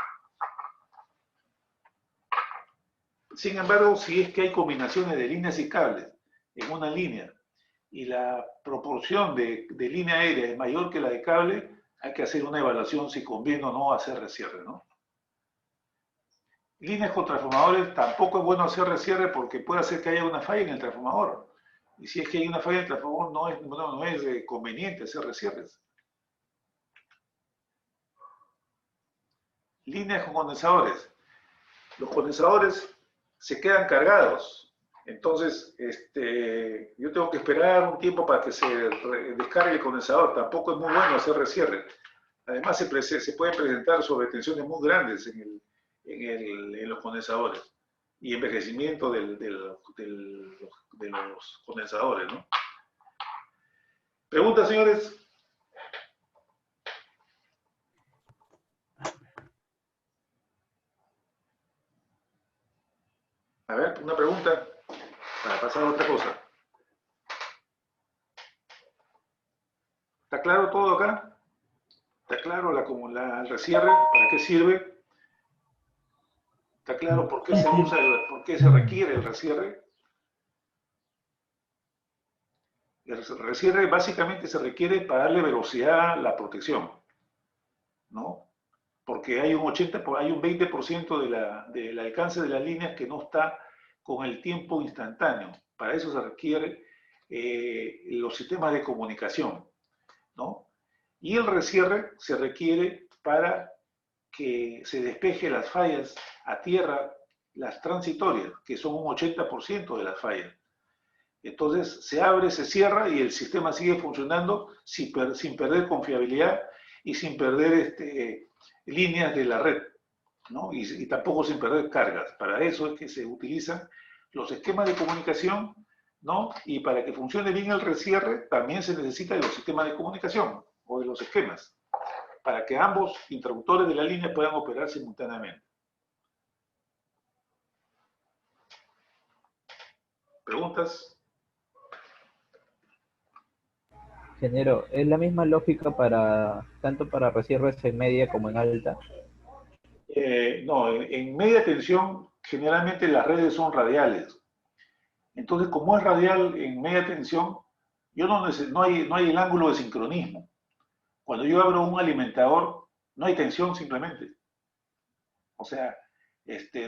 Sin embargo, si es que hay combinaciones de líneas y cables en una línea y la proporción de línea aérea es mayor que la de cable, hay que hacer una evaluación si conviene o no hacer recierre, ¿no? Líneas con transformadores, tampoco es bueno hacer recierre porque puede hacer que haya una falla en el transformador. Y si es que hay una falla en el transformador, no es conveniente hacer recierres. Líneas con condensadores. Los condensadores se quedan cargados. Entonces, yo tengo que esperar un tiempo para que se descargue el condensador. Tampoco es muy bueno hacer recierre. Además, se pueden presentar sobretensiones muy grandes en los condensadores y envejecimiento de los condensadores, ¿no? ¿Preguntas, señores? A ver, una pregunta para pasar a otra cosa. ¿Está claro todo acá? ¿Está claro el recierre? ¿Para qué sirve? ¿Está claro por qué se usa, por qué se requiere el recierre? El recierre básicamente se requiere para darle velocidad a la protección, ¿no? Porque hay un 20% del alcance de las líneas que no está con el tiempo instantáneo. Para eso se requiere los sistemas de comunicación, ¿no? Y el recierre se requiere para que se despeje las fallas a tierra, las transitorias, que son un 80% de las fallas. Entonces se abre, se cierra y el sistema sigue funcionando sin perder confiabilidad y sin perder líneas de la red, ¿no? Y tampoco sin perder cargas. Para eso es que se utilizan los esquemas de comunicación, ¿no? Y para que funcione bien el recierre también se necesita de los sistemas de comunicación o de los esquemas, para que ambos interruptores de la línea puedan operar simultáneamente. ¿Preguntas? Ingeniero, ¿es la misma lógica tanto para recierres en media como en alta? No, en media tensión generalmente las redes son radiales. Entonces, como es radial en media tensión, no hay el ángulo de sincronismo. Cuando yo abro un alimentador, no hay tensión simplemente. O sea,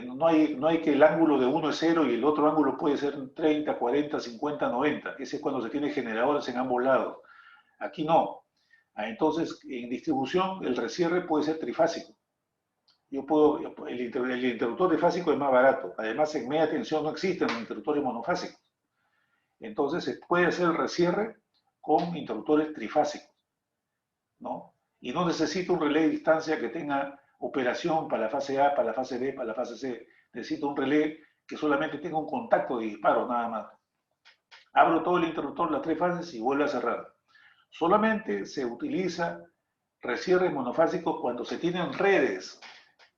No hay que el ángulo de uno es 0 y el otro ángulo puede ser 30, 40, 50, 90. Ese es cuando se tiene generadores en ambos lados. Aquí no. Entonces, en distribución, el recierre puede ser trifásico. El interruptor trifásico es más barato. Además, en media tensión no existen los interruptores monofásicos. Entonces, se puede hacer el recierre con interruptores trifásicos, ¿no? Y no necesito un relé de distancia que tenga operación para la fase A, para la fase B, para la fase C. Necesito un relé que solamente tenga un contacto de disparo, nada más. Abro todo el interruptor, las 3 fases y vuelvo a cerrar. Solamente se utiliza recierres monofásicos cuando se tienen redes,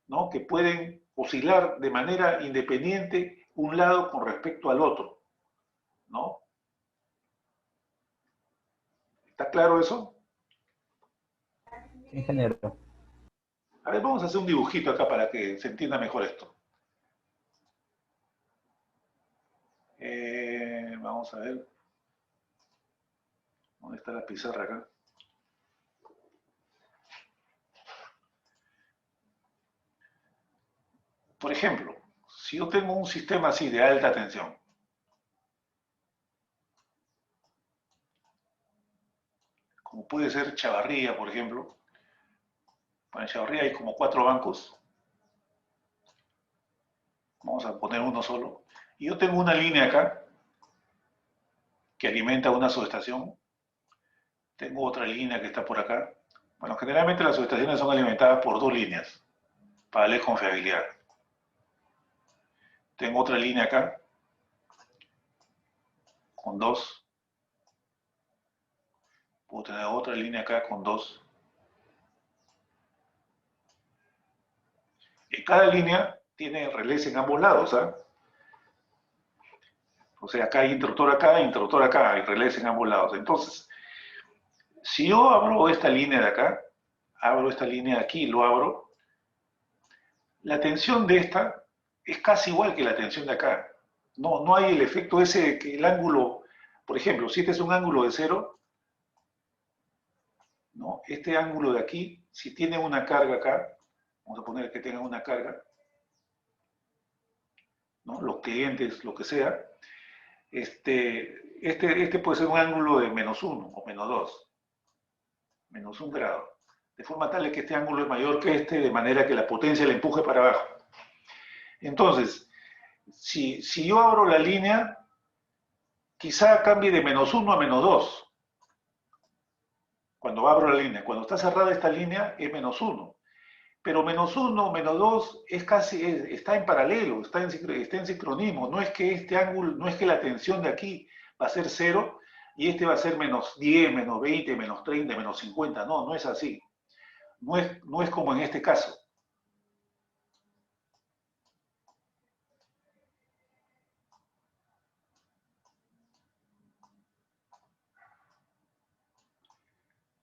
¿no?, que pueden oscilar de manera independiente un lado con respecto al otro, ¿no? ¿Está claro eso? Ingeniero. A ver, vamos a hacer un dibujito acá para que se entienda mejor esto. Vamos a ver. ¿Dónde está la pizarra acá? Por ejemplo, si yo tengo un sistema así de alta tensión, como puede ser Chavarría, por ejemplo. Para Chavarría hay como 4 bancos. Vamos a poner uno solo. Y yo tengo una línea acá que alimenta una subestación. Tengo otra línea que está por acá. Bueno, generalmente las subestaciones son alimentadas por 2 líneas para darle confiabilidad. Tengo otra línea acá con 2. Puedo tener otra línea acá con 2. Y cada línea tiene relés en ambos lados, ¿ah? O sea, acá hay interruptor acá, hay relés en ambos lados. Entonces, si yo abro esta línea de acá, abro esta línea de aquí, lo abro, la tensión de esta es casi igual que la tensión de acá. No hay el efecto ese de que el ángulo, por ejemplo, si este es un ángulo de 0, ¿no? Este ángulo de aquí, si tiene una carga acá, vamos a poner que tenga una carga, ¿no?, los clientes, lo que sea, este puede ser un ángulo de -1 o -2, -1 grado, de forma tal que este ángulo es mayor que este, de manera que la potencia le empuje para abajo. Entonces, si yo abro la línea, quizá cambie de -1 a -2. Cuando abro la línea, cuando está cerrada esta línea es -1. Pero -1, -2 es casi, está en paralelo, está en sincronismo. No es que este ángulo, no es que la tensión de aquí va a ser 0 y este va a ser -10, -20, -30, -50. No es así. No es como en este caso.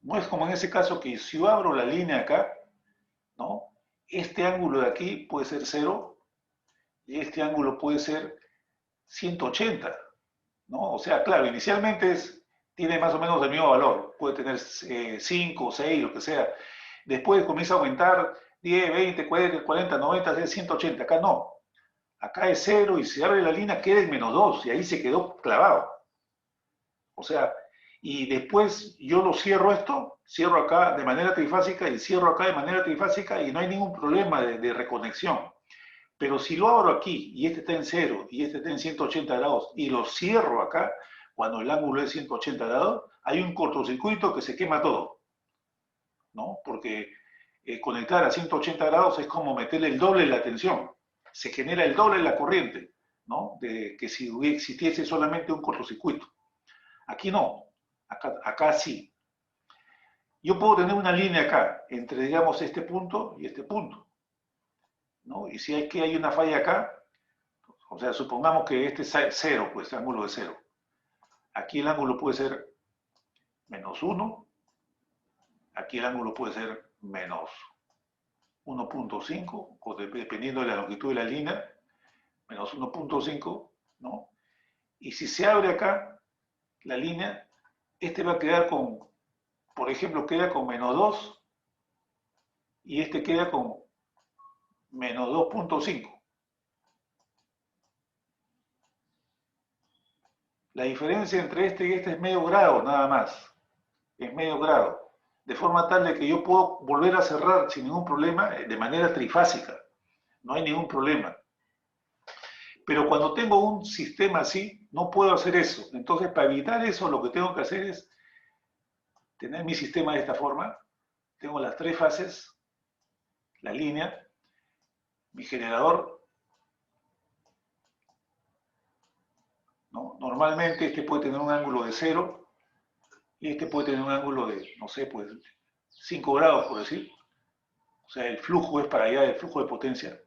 No es como en ese caso que si yo abro la línea acá, ¿no?, este ángulo de aquí puede ser 0 y este ángulo puede ser 180, ¿no? O sea, claro, inicialmente tiene más o menos el mismo valor, puede tener 5, 6, lo que sea. Después comienza a aumentar 10, 20, 40, 90, 180. Acá no. Acá es 0 y si abre la línea queda en -2 y ahí se quedó clavado. O sea, y después yo lo cierro esto, cierro acá de manera trifásica y cierro acá de manera trifásica y no hay ningún problema de reconexión. Pero si lo abro aquí y este está en 0 y este está en 180 grados y lo cierro acá, cuando el ángulo es 180 grados, hay un cortocircuito que se quema todo, ¿no? Porque conectar a 180 grados es como meterle el doble de la tensión. Se genera el doble de la corriente, ¿no?, de que si existiese solamente un cortocircuito. Aquí no, acá sí. Yo puedo tener una línea acá, entre, digamos, este punto y este punto, ¿no? Y si hay una falla acá, o sea, supongamos que este es 0, pues, ángulo de 0. Aquí el ángulo puede ser -1, aquí el ángulo puede ser -1.5, o dependiendo de la longitud de la línea, -1.5, ¿no? Y si se abre acá la línea, este va a quedar con, por ejemplo, queda con -2 y este queda con menos 2.5. La diferencia entre este y este es medio grado, nada más. Es medio grado. De forma tal de que yo puedo volver a cerrar sin ningún problema de manera trifásica. No hay ningún problema. Pero cuando tengo un sistema así, no puedo hacer eso. Entonces, para evitar eso, lo que tengo que hacer es tener mi sistema de esta forma. Tengo las tres fases, la línea, mi generador, ¿no? Normalmente este puede tener un ángulo de 0 y este puede tener un ángulo de, no sé, pues 5 grados, por decir. O sea, el flujo es para allá, el flujo de potencia.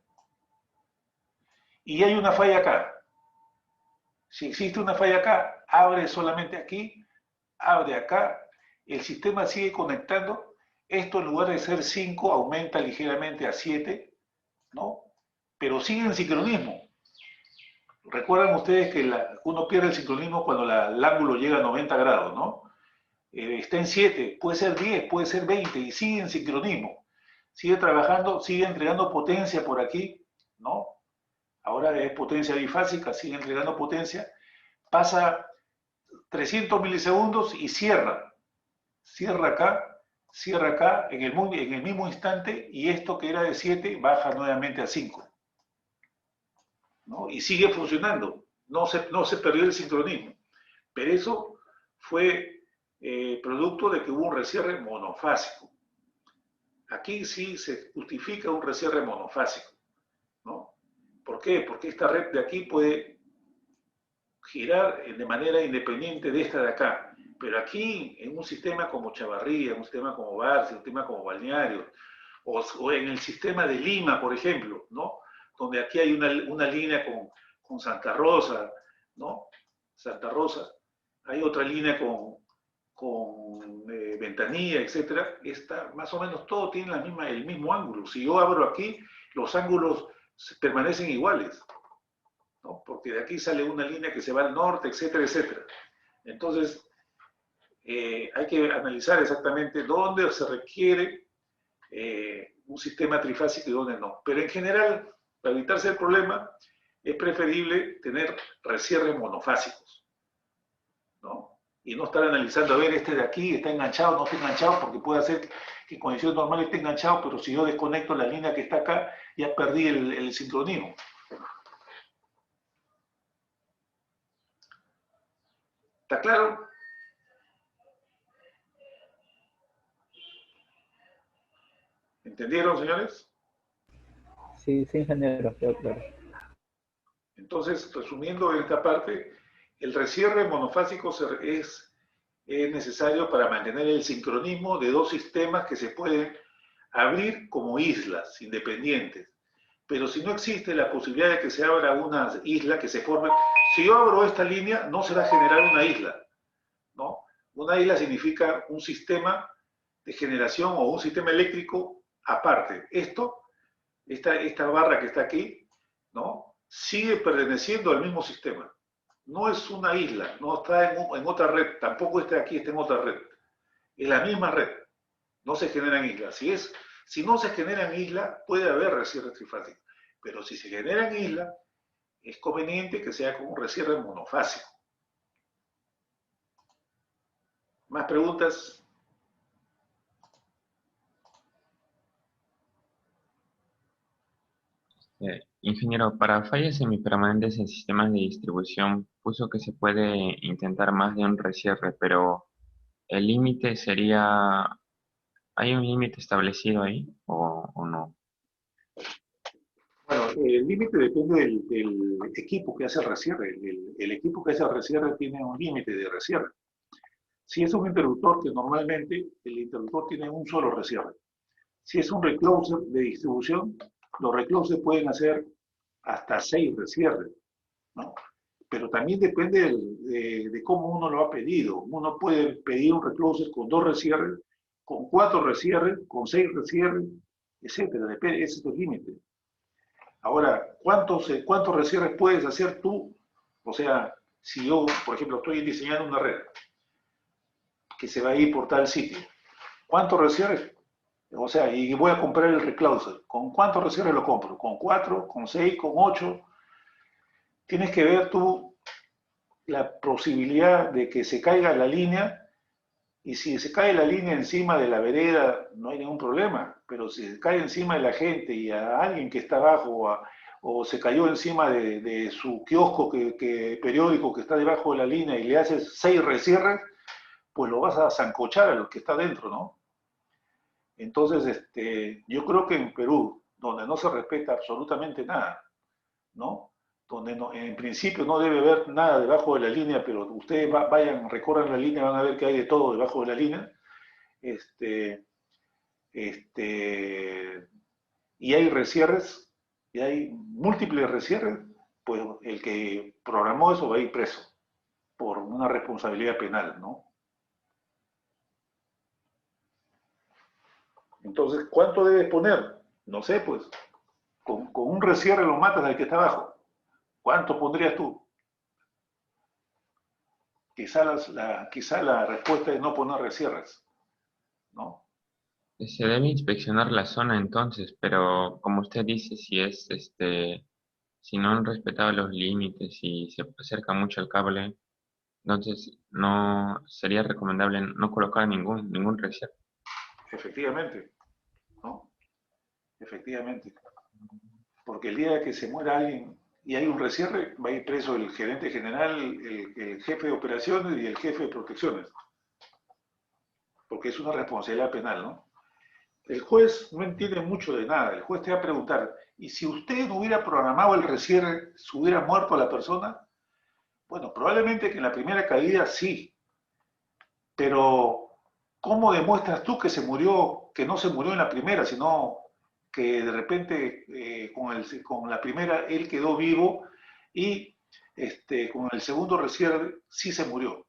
Y hay una falla acá. Si existe una falla acá, abre solamente aquí, abre acá, el sistema sigue conectando. Esto en lugar de ser 5 aumenta ligeramente a 7, ¿no? Pero sigue en sincronismo. Recuerdan ustedes que uno pierde el sincronismo cuando el ángulo llega a 90 grados, ¿no? Está en 7, puede ser 10, puede ser 20 y sigue en sincronismo. Sigue trabajando, sigue entregando potencia por aquí, ¿no? Ahora es potencia bifásica, sigue entregando potencia. Pasa 300 milisegundos y cierra. Cierra acá en el mismo instante y esto que era de 7 baja nuevamente a 5. ¿No? Y sigue funcionando, no se perdió el sincronismo. Pero eso fue producto de que hubo un recierre monofásico. Aquí sí se justifica un recierre monofásico, ¿no? ¿Por qué? Porque esta red de aquí puede girar de manera independiente de esta de acá. Pero aquí, en un sistema como Chavarría, en un sistema como Barça, en un sistema como Balneario, o en el sistema de Lima, por ejemplo, ¿no? Donde aquí hay una línea con Santa Rosa, ¿no? Santa Rosa, hay otra línea con Ventanilla, etcétera. Más o menos todo tiene el mismo ángulo. Si yo abro aquí, los ángulos permanecen iguales, ¿no? Porque de aquí sale una línea que se va al norte, etcétera, etcétera. Entonces, hay que analizar exactamente dónde se requiere un sistema trifásico y dónde no. Pero en general, para evitarse el problema, es preferible tener recierres monofásicos, ¿no? Y no estar analizando, a ver, este de aquí está enganchado, no está enganchado, porque puede hacer que en condiciones normales esté enganchado, pero si yo desconecto la línea que está acá, ya perdí el sincronismo. ¿Está claro? ¿Entendieron, señores? Sí, sí, ingeniero, quedó claro. Entonces, resumiendo esta parte, el recierre monofásico es necesario para mantener el sincronismo de dos sistemas que se pueden abrir como islas independientes. Pero si no existe la posibilidad de que se abra una isla que se forme, si yo abro esta línea, no se va a generar una isla, ¿no? Una isla significa un sistema de generación o un sistema eléctrico aparte. Esta barra que está aquí, ¿no? Sigue perteneciendo al mismo sistema. No es una isla, no está en otra red, tampoco este aquí está en otra red. Es la misma red, no se generan islas. Si no se generan islas, puede haber recierre trifásico. Pero si se generan islas, es conveniente que sea con un recierre monofásico. ¿Más preguntas? Ingeniero, para fallas semipermanentes en sistemas de distribución, puso que se puede intentar más de un recierre, pero el límite sería, ¿hay un límite establecido ahí o no? Bueno, el límite depende del equipo que hace el recierre. El equipo que hace el recierre tiene un límite de recierre. Si es un interruptor, que normalmente el interruptor tiene un solo recierre. Si es un recloser de distribución, los reclosers pueden hacer hasta 6 recierres, ¿no? Pero también depende de cómo uno lo ha pedido. Uno puede pedir un recloser con 2 recierres, con 4 recierres, con 6 recierres, etcétera. Depende, ese es el límite. Ahora, ¿cuántos recierres puedes hacer tú? O sea, si yo, por ejemplo, estoy diseñando una red que se va a ir por tal sitio, ¿cuántos recierres O sea, y voy a comprar el reclauser. ¿Con cuántos resierres lo compro? ¿Con 4? ¿Con 6? ¿Con 8? Tienes que ver tú la posibilidad de que se caiga la línea, y si se cae la línea encima de la vereda no hay ningún problema, pero si se cae encima de la gente y a alguien que está abajo o se cayó encima de su kiosco periódico que está debajo de la línea y le haces 6 resierres, pues lo vas a zancochar a lo que está dentro, ¿no? Entonces, yo creo que en Perú, donde no se respeta absolutamente nada, ¿no? Donde en principio no debe haber nada debajo de la línea, pero ustedes vayan, recorran la línea, van a ver que hay de todo debajo de la línea, este, este, y hay resierres, y hay múltiples resierres, pues el que programó eso va a ir preso por una responsabilidad penal, ¿no? Entonces, ¿cuánto debes poner? No sé, pues, con un resierre lo matas al que está abajo. ¿Cuánto pondrías tú? Quizá la respuesta es no poner resierres, ¿no? Se debe inspeccionar la zona entonces, pero como usted dice, si no han respetado los límites y se acerca mucho el cable, entonces no sería recomendable no colocar ningún reserva. Efectivamente, ¿no? Efectivamente. Porque el día que se muera alguien y hay un resierre, va a ir preso el gerente general, el jefe de operaciones y el jefe de protecciones. Porque es una responsabilidad penal, ¿no? El juez no entiende mucho de nada. El juez te va a preguntar, ¿y si usted no hubiera programado el resierre, se hubiera muerto la persona? Bueno, probablemente que en la primera caída sí, pero ¿cómo demuestras tú que se murió, que no se murió en la primera, sino que de repente con la primera él quedó vivo y con el segundo resierre sí se murió,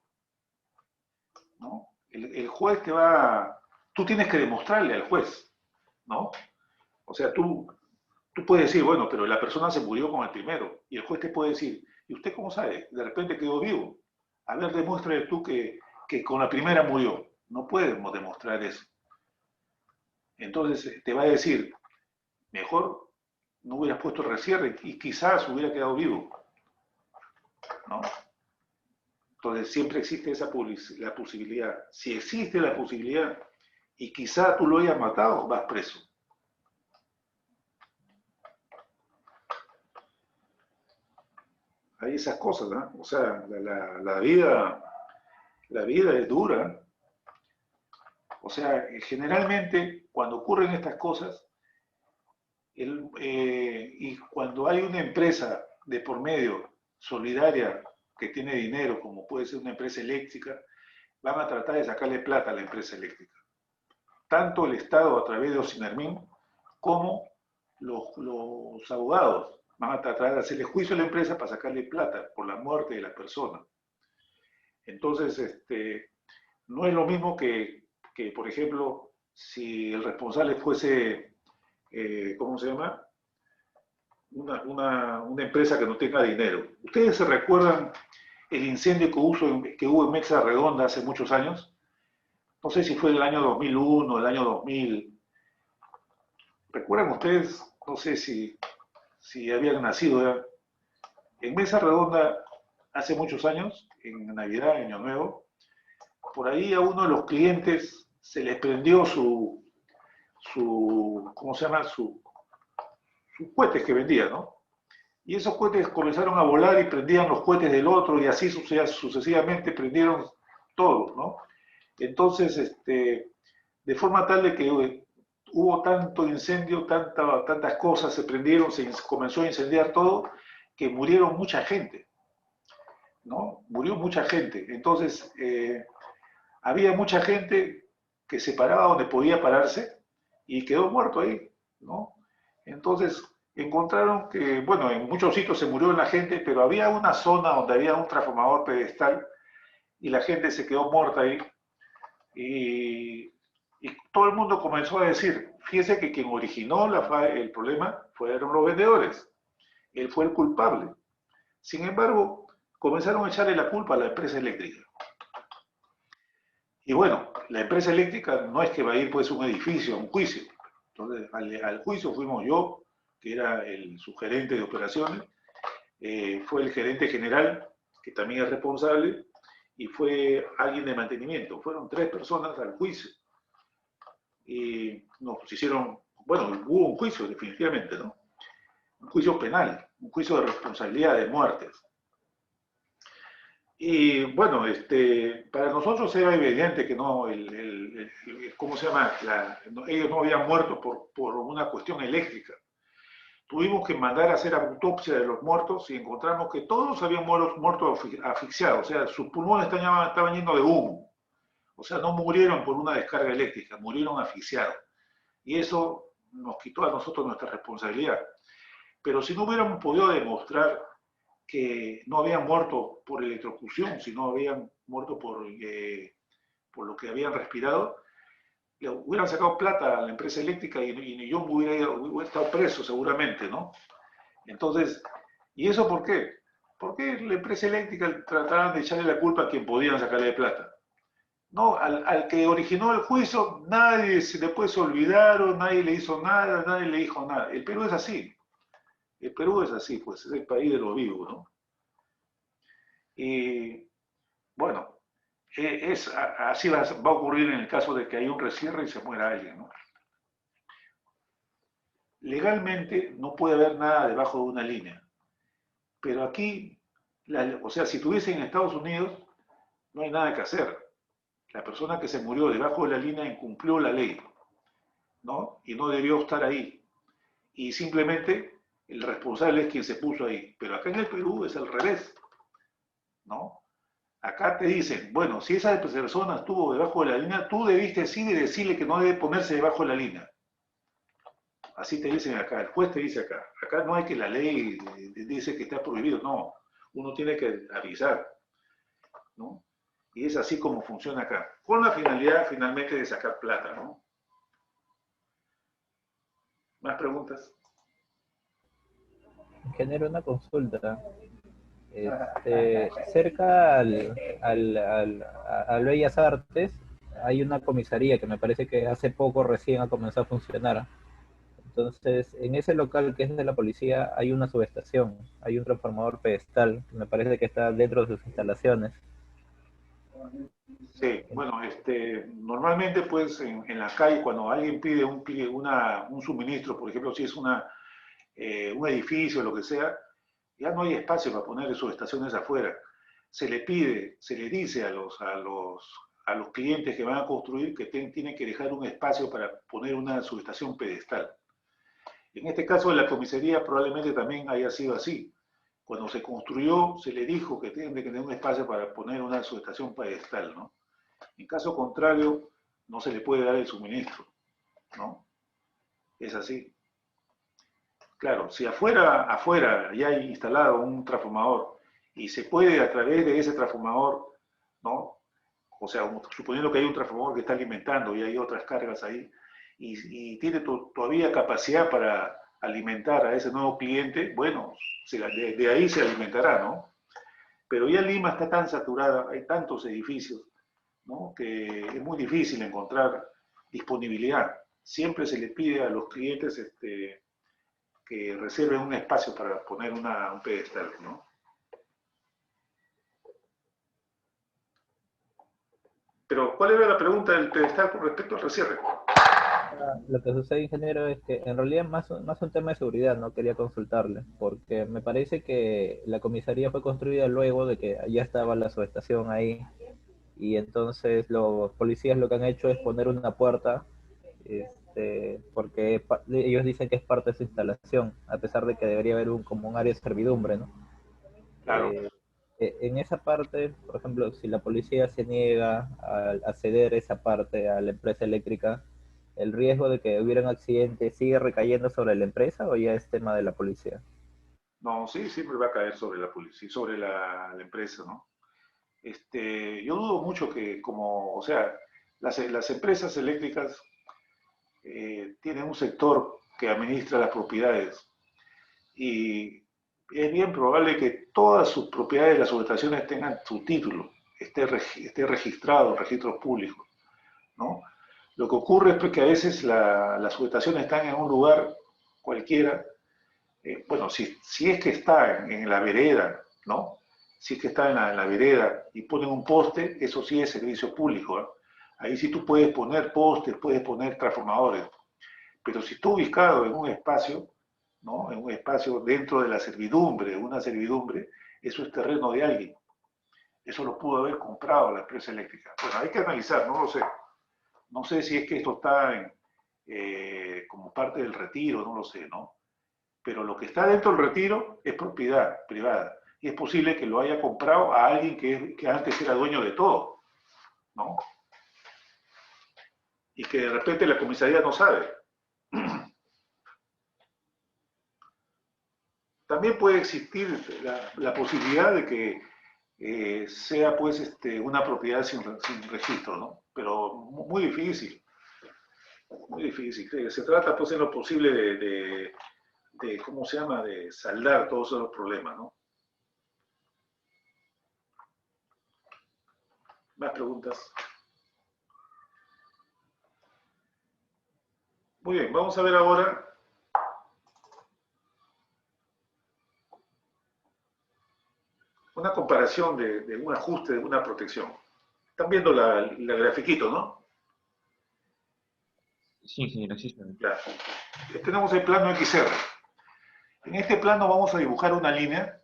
¿no? El juez tú tienes que demostrarle al juez, ¿no? O sea, tú puedes decir, bueno, pero la persona se murió con el primero, y el juez te puede decir, ¿y usted cómo sabe? De repente quedó vivo. A ver, demuéstrale tú que con la primera murió. No podemos demostrar eso. Entonces te va a decir, mejor no hubieras puesto el resierre y quizás hubiera quedado vivo, ¿no? Entonces siempre existe la posibilidad. Si existe la posibilidad y quizá tú lo hayas matado, vas preso. Hay esas cosas, ¿no? O sea, la vida es dura. O sea, generalmente cuando ocurren estas cosas, y cuando hay una empresa de por medio solidaria que tiene dinero, como puede ser una empresa eléctrica, van a tratar de sacarle plata a la empresa eléctrica. Tanto el Estado a través de Ocinermin como los abogados van a tratar de hacerle juicio a la empresa para sacarle plata por la muerte de la persona. Entonces, no es lo mismo que, por ejemplo, si el responsable fuese, ¿cómo se llama? Una empresa que no tenga dinero. ¿Ustedes se recuerdan el incendio que hubo en Mesa Redonda hace muchos años? No sé si fue el año 2001, el año 2000. ¿Recuerdan ustedes? No sé si habían nacido ya. En Mesa Redonda, hace muchos años, en Navidad, Año Nuevo, por ahí a uno de los clientes se les prendió ¿cómo se llama? Sus cohetes que vendía, ¿no? Y esos cohetes comenzaron a volar y prendían los cohetes del otro y así sucesivamente prendieron todos, ¿no? Entonces, de forma tal de que hubo tanto incendio, tantas cosas se prendieron, se comenzó a incendiar todo, que murieron mucha gente, ¿no? Murió mucha gente. Entonces, había mucha gente que se paraba donde podía pararse y quedó muerto ahí, ¿no? Entonces, encontraron que, bueno, en muchos sitios se murió la gente, pero había una zona donde había un transformador pedestal y la gente se quedó muerta ahí. Y todo el mundo comenzó a decir, fíjese que quien originó el problema fueron los vendedores. Él fue el culpable. Sin embargo, comenzaron a echarle la culpa a la empresa eléctrica. Y bueno, la empresa eléctrica no es que va a ir pues a un edificio, a un juicio. Entonces, al juicio fuimos yo, que era el subgerente de operaciones, fue el gerente general, que también es responsable, y fue alguien de mantenimiento. Fueron 3 personas al juicio. Y nos hicieron, bueno, hubo un juicio definitivamente, ¿no? Un juicio penal, un juicio de responsabilidad de muertes. Y bueno, para nosotros era evidente que no, ¿cómo se llama? Ellos no habían muerto por una cuestión eléctrica. Tuvimos que mandar a hacer autopsia de los muertos y encontramos que todos habían muerto asfixiados, o sea, sus pulmones estaban llenos de humo. O sea, no murieron por una descarga eléctrica, murieron asfixiados. Y eso nos quitó a nosotros nuestra responsabilidad. Pero si no hubiéramos podido demostrar que no habían muerto por electrocución, sino habían muerto por lo que habían respirado, le hubieran sacado plata a la empresa eléctrica y yo hubiera estado preso seguramente, ¿no? Entonces, ¿y eso por qué? Porque la empresa eléctrica trataban de echarle la culpa a quien podían sacarle de plata. No, al que originó el juicio, nadie se después olvidaron, nadie le hizo nada, nadie le dijo nada. El Perú es así. El Perú es así, pues es el país de los vivos, ¿no? Y bueno, así va a ocurrir en el caso de que haya un rescierre y se muera alguien, ¿no? Legalmente no puede haber nada debajo de una línea, pero aquí, o sea, si estuviese en Estados Unidos, no hay nada que hacer. La persona que se murió debajo de la línea incumplió la ley, ¿no? Y no debió estar ahí. Y simplemente el responsable es quien se puso ahí. Pero acá en el Perú es al revés, ¿no? Acá te dicen, bueno, si esa persona estuvo debajo de la línea, tú debiste decirle que no debe ponerse debajo de la línea. Así te dicen acá, el juez te dice acá. Acá no hay que la ley dice que está prohibido, no. Uno tiene que avisar, ¿no? Y es así como funciona acá, con la finalidad finalmente de sacar plata, ¿no? ¿Más preguntas? Genero una consulta. Cerca al Bellas Artes hay una comisaría que me parece que hace poco recién ha comenzado a funcionar. Entonces, en ese local que es de la policía hay una subestación, hay un transformador pedestal que me parece que está dentro de sus instalaciones. Sí, bueno, normalmente pues en la calle cuando alguien pide un suministro, por ejemplo, si es un edificio o lo que sea, ya no hay espacio para poner subestaciones afuera. Se le pide, se le dice a los clientes que van a construir que tienen que dejar un espacio para poner una subestación pedestal. En este caso de la comisaría probablemente también haya sido así. Cuando se construyó, se le dijo que tienen que tener un espacio para poner una subestación pedestal, ¿no? En caso contrario, no se le puede dar el suministro, ¿no? Es así. Claro, si afuera ya hay instalado un transformador y se puede a través de ese transformador, ¿no? O sea, suponiendo que hay un transformador que está alimentando y hay otras cargas ahí, y tiene todavía capacidad para alimentar a ese nuevo cliente, bueno, de ahí se alimentará, ¿no? Pero ya Lima está tan saturada, hay tantos edificios, ¿no? Que es muy difícil encontrar disponibilidad. Siempre se le pide a los clientes que reserven un espacio para poner un pedestal, ¿no? Pero, ¿cuál era la pregunta del pedestal con respecto al rescierre? Lo que sucede, ingeniero, es que en realidad más un tema de seguridad, no quería consultarle, porque me parece que la comisaría fue construida luego de que ya estaba la subestación ahí, y entonces los policías lo que han hecho es poner una puerta, porque ellos dicen que es parte de su instalación, a pesar de que debería haber como un área de servidumbre, ¿no? Claro. En esa parte, por ejemplo, si la policía se niega a ceder esa parte a la empresa eléctrica, ¿el riesgo de que hubiera un accidente sigue recayendo sobre la empresa o ya es tema de la policía? No, sí, siempre va a caer sobre la policía, sobre la empresa, ¿no? Yo dudo mucho que o sea, las empresas eléctricas tienen un sector que administra las propiedades y es bien probable que todas sus propiedades, las subestaciones tengan su título, esté registrado en registros públicos, ¿no? Lo que ocurre es que a veces las subestaciones están en un lugar cualquiera, bueno, si es que está en la vereda, ¿no? Si es que está en la vereda y ponen un poste, eso sí es servicio público, ¿eh? Ahí sí tú puedes poner postes, puedes poner transformadores, pero si está ubicado en un espacio, ¿no? En un espacio dentro de la servidumbre, una servidumbre, eso es terreno de alguien. Eso lo pudo haber comprado la empresa eléctrica. Bueno, hay que analizar, no lo sé. No sé si es que esto está como parte del retiro, no lo sé, ¿no? Pero lo que está dentro del retiro es propiedad privada. Y es posible que lo haya comprado a alguien que antes era dueño de todo, ¿no? Y que de repente la comisaría no sabe. También puede existir la posibilidad de que sea pues una propiedad sin registro, ¿no? Pero muy difícil, muy difícil. Se trata pues en lo posible de ¿cómo se llama?, de saldar todos esos problemas, ¿no? ¿Más preguntas? Muy bien, vamos a ver ahora una comparación de un ajuste, de una protección. Están viendo la grafiquito, ¿no? Sí, sí, gracias. Ya. Tenemos el plano XR. En este plano vamos a dibujar una línea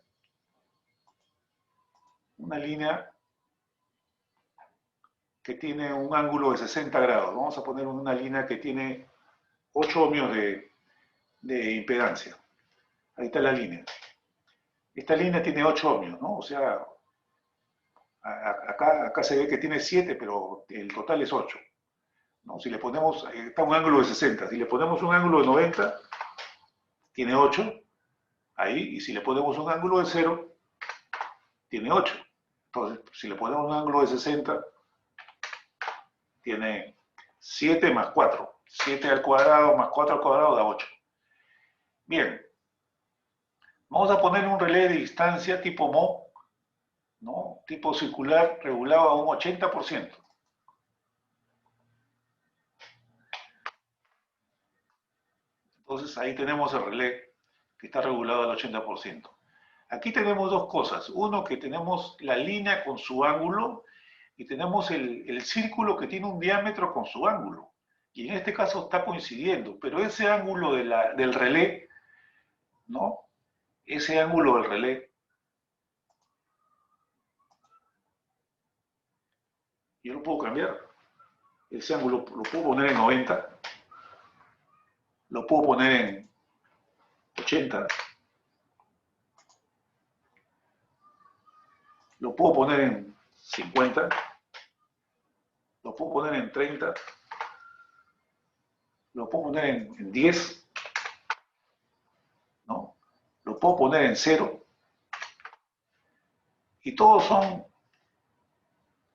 que tiene un ángulo de 60 grados. Vamos a poner una línea que tiene 8 ohmios de impedancia. Ahí está la línea. Esta línea tiene 8 ohmios, ¿no? O sea, acá se ve que tiene 7, pero el total es 8. ¿No? Si le ponemos, está un ángulo de 60, si le ponemos un ángulo de 90, tiene 8, ahí, y si le ponemos un ángulo de 0, tiene 8. Entonces, si le ponemos un ángulo de 60, tiene 7 más 4. 7 al cuadrado más 4 al cuadrado da 8. Bien, vamos a poner un relé de distancia tipo MO, ¿no? Tipo circular regulado a un 80%. Entonces ahí tenemos el relé que está regulado al 80%. Aquí tenemos dos cosas. Uno, que tenemos la línea con su ángulo y tenemos el círculo que tiene un diámetro con su ángulo. Y en este caso está coincidiendo, pero ese ángulo del relé, ¿no? Ese ángulo del relé, yo lo puedo cambiar. Ese ángulo lo puedo poner en 90, lo puedo poner en 80, lo puedo poner en 50, lo puedo poner en 30, lo puedo poner en 10, ¿no? Lo puedo poner en 0, y todos son,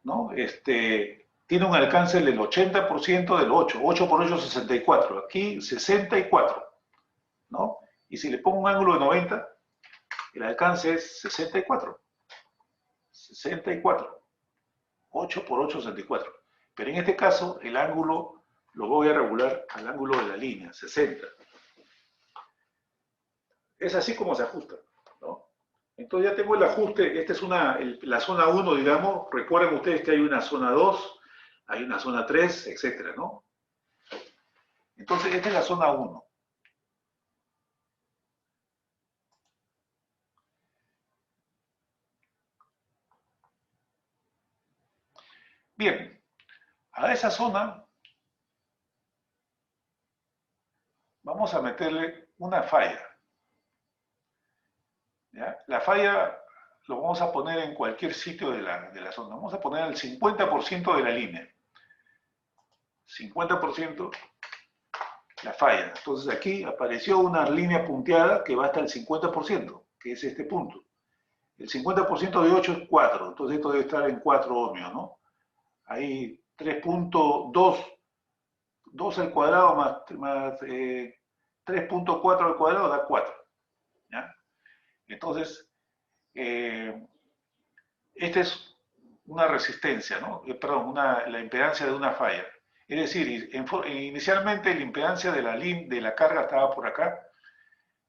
¿no? Tiene un alcance del 80% del 8, 8 por 8 es 64, aquí 64, ¿no? Y si le pongo un ángulo de 90, el alcance es 64, 64, 8 por 8 es 64. Pero en este caso, el ángulo lo voy a regular al ángulo de la línea, 60. Es así como se ajusta, ¿no? Entonces ya tengo el ajuste. Esta es la zona 1, digamos. Recuerden ustedes que hay una zona 2, hay una zona 3, etcétera, ¿no? Entonces esta es la zona 1. Bien, a esa zona vamos a meterle una falla, ¿ya? La falla lo vamos a poner en cualquier sitio de la zona. Vamos a poner el 50% de la línea. 50% la falla. Entonces aquí apareció una línea punteada que va hasta el 50%, que es este punto. El 50% de 8 es 4, entonces esto debe estar en 4 ohmios, ¿no? Ahí 3.2, 2 al cuadrado más 3.4 al cuadrado da 4, ¿ya? Entonces, este es una resistencia, ¿no? Perdón, la impedancia de una falla. Es decir, inicialmente la impedancia de la carga estaba por acá,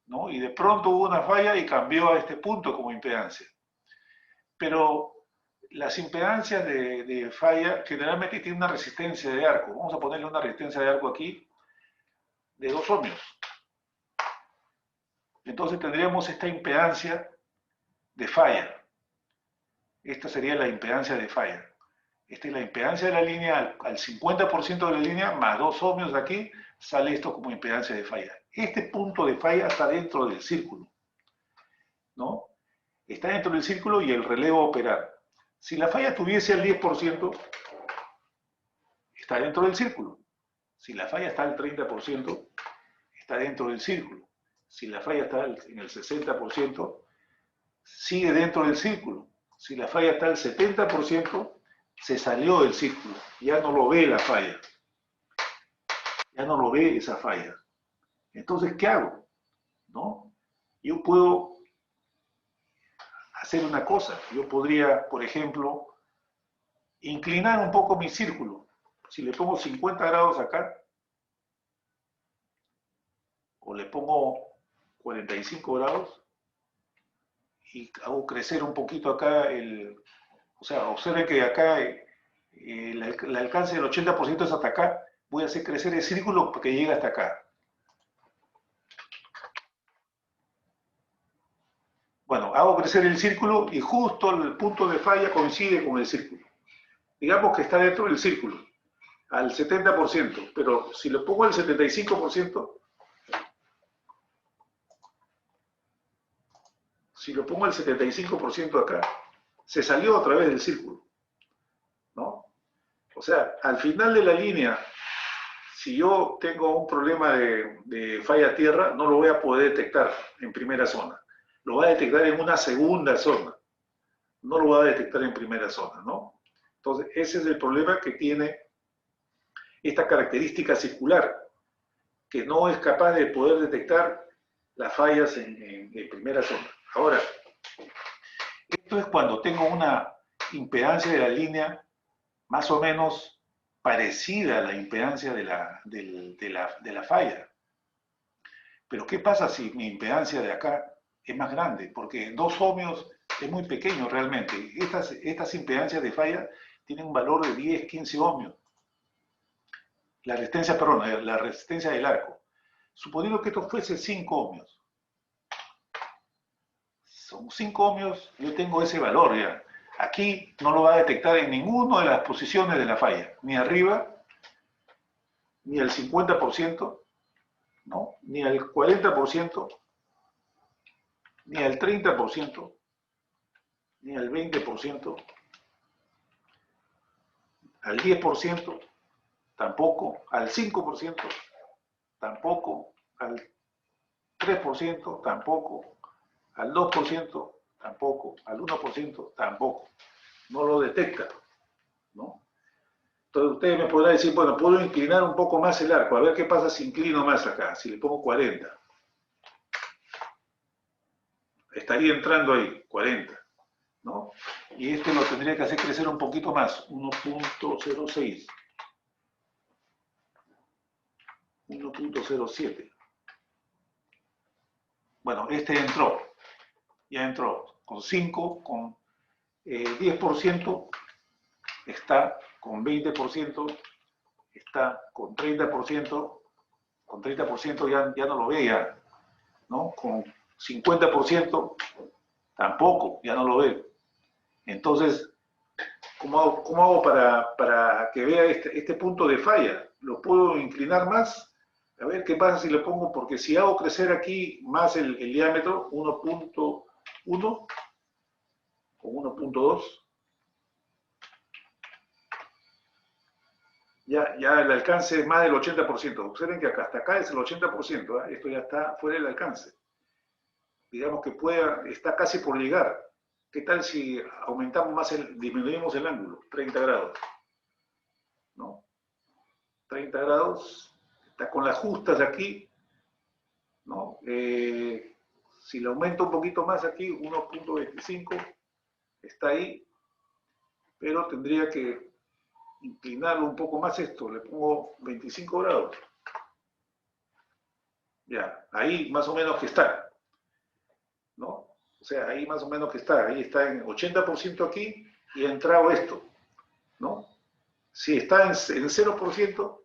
¿no? Y de pronto hubo una falla y cambió a este punto como impedancia. Pero las impedancias de falla generalmente tienen una resistencia de arco. Vamos a ponerle una resistencia de arco aquí de 2 ohmios. Entonces tendríamos esta impedancia de falla. Esta sería la impedancia de falla. Esta es la impedancia de la línea al 50% de la línea, más 2 ohmios de aquí, sale esto como impedancia de falla. Este punto de falla está dentro del círculo, ¿no? Está dentro del círculo y el relé va a operar. Si la falla tuviese el 10%, está dentro del círculo. Si la falla está al 30%, está dentro del círculo. Si la falla está en el 60%, sigue dentro del círculo. Si la falla está al 70%, se salió del círculo. Ya no lo ve la falla. Ya no lo ve esa falla. Entonces, ¿qué hago? ¿No? Yo puedo hacer una cosa. Yo podría, por ejemplo, inclinar un poco mi círculo. Si le pongo 50 grados acá, o le pongo 45 grados, y hago crecer un poquito acá o sea, observen que acá el alcance del 80% es hasta acá, voy a hacer crecer el círculo que llega hasta acá. Bueno, hago crecer el círculo y justo el punto de falla coincide con el círculo. Digamos que está dentro del círculo, al 70%, pero si lo pongo al 75%, si lo pongo al 75% acá, se salió a través del círculo, ¿no? O sea, al final de la línea, si yo tengo un problema de falla tierra, no lo voy a poder detectar en primera zona. Lo va a detectar en una segunda zona. No lo va a detectar en primera zona, ¿no? Entonces, ese es el problema que tiene esta característica circular, que no es capaz de poder detectar las fallas en primera zona. Ahora, esto es cuando tengo una impedancia de la línea más o menos parecida a la impedancia de la falla. Pero ¿qué pasa si mi impedancia de acá es más grande? Porque 2 ohmios es muy pequeño realmente. Estas impedancias de falla tienen un valor de 10, 15 ohmios. La resistencia, perdón, la resistencia del arco. Suponiendo que esto fuese 5 ohmios. Son 5 ohmios, yo tengo ese valor ya. Aquí no lo va a detectar en ninguna de las posiciones de la falla, ni arriba, ni al 50%, ¿no? Ni al 40%, ni al 30%, ni al 20%, al 10%, tampoco, al 5%, tampoco, al 3%, tampoco, al 2%, tampoco, al 1%, tampoco. No lo detecta, ¿no? Entonces ustedes me podrán decir, bueno, puedo inclinar un poco más el arco, a ver qué pasa si inclino más acá, si le pongo 40. Estaría entrando ahí, 40, ¿no? Y este lo tendría que hacer crecer un poquito más, 1.06, 1.07. Bueno, este entró, ya entró, con 5, con 10%, está con 20%, está con 30%, con 30% ya no lo ve ya, ¿no? Con 50% tampoco, ya no lo ve. Entonces, ¿cómo hago para que vea este punto de falla? ¿Lo puedo inclinar más? A ver qué pasa si lo pongo, porque si hago crecer aquí más el diámetro, 1.1 o 1.2, ya el alcance es más del 80%. Observen que hasta acá es el 80%, ¿eh? Esto ya está fuera del alcance. Digamos que está casi por llegar. ¿Qué tal si aumentamos más, disminuimos el ángulo? 30 grados, ¿no? 30 grados, está con las justas aquí, ¿no? Si le aumento un poquito más aquí, 1.25, está ahí, pero tendría que inclinarlo un poco más esto, le pongo 25 grados. Ya, ahí más o menos que está, ¿no? O sea, ahí más o menos que está, ahí está en 80% aquí y ha entrado esto, ¿no? Si está en 0%,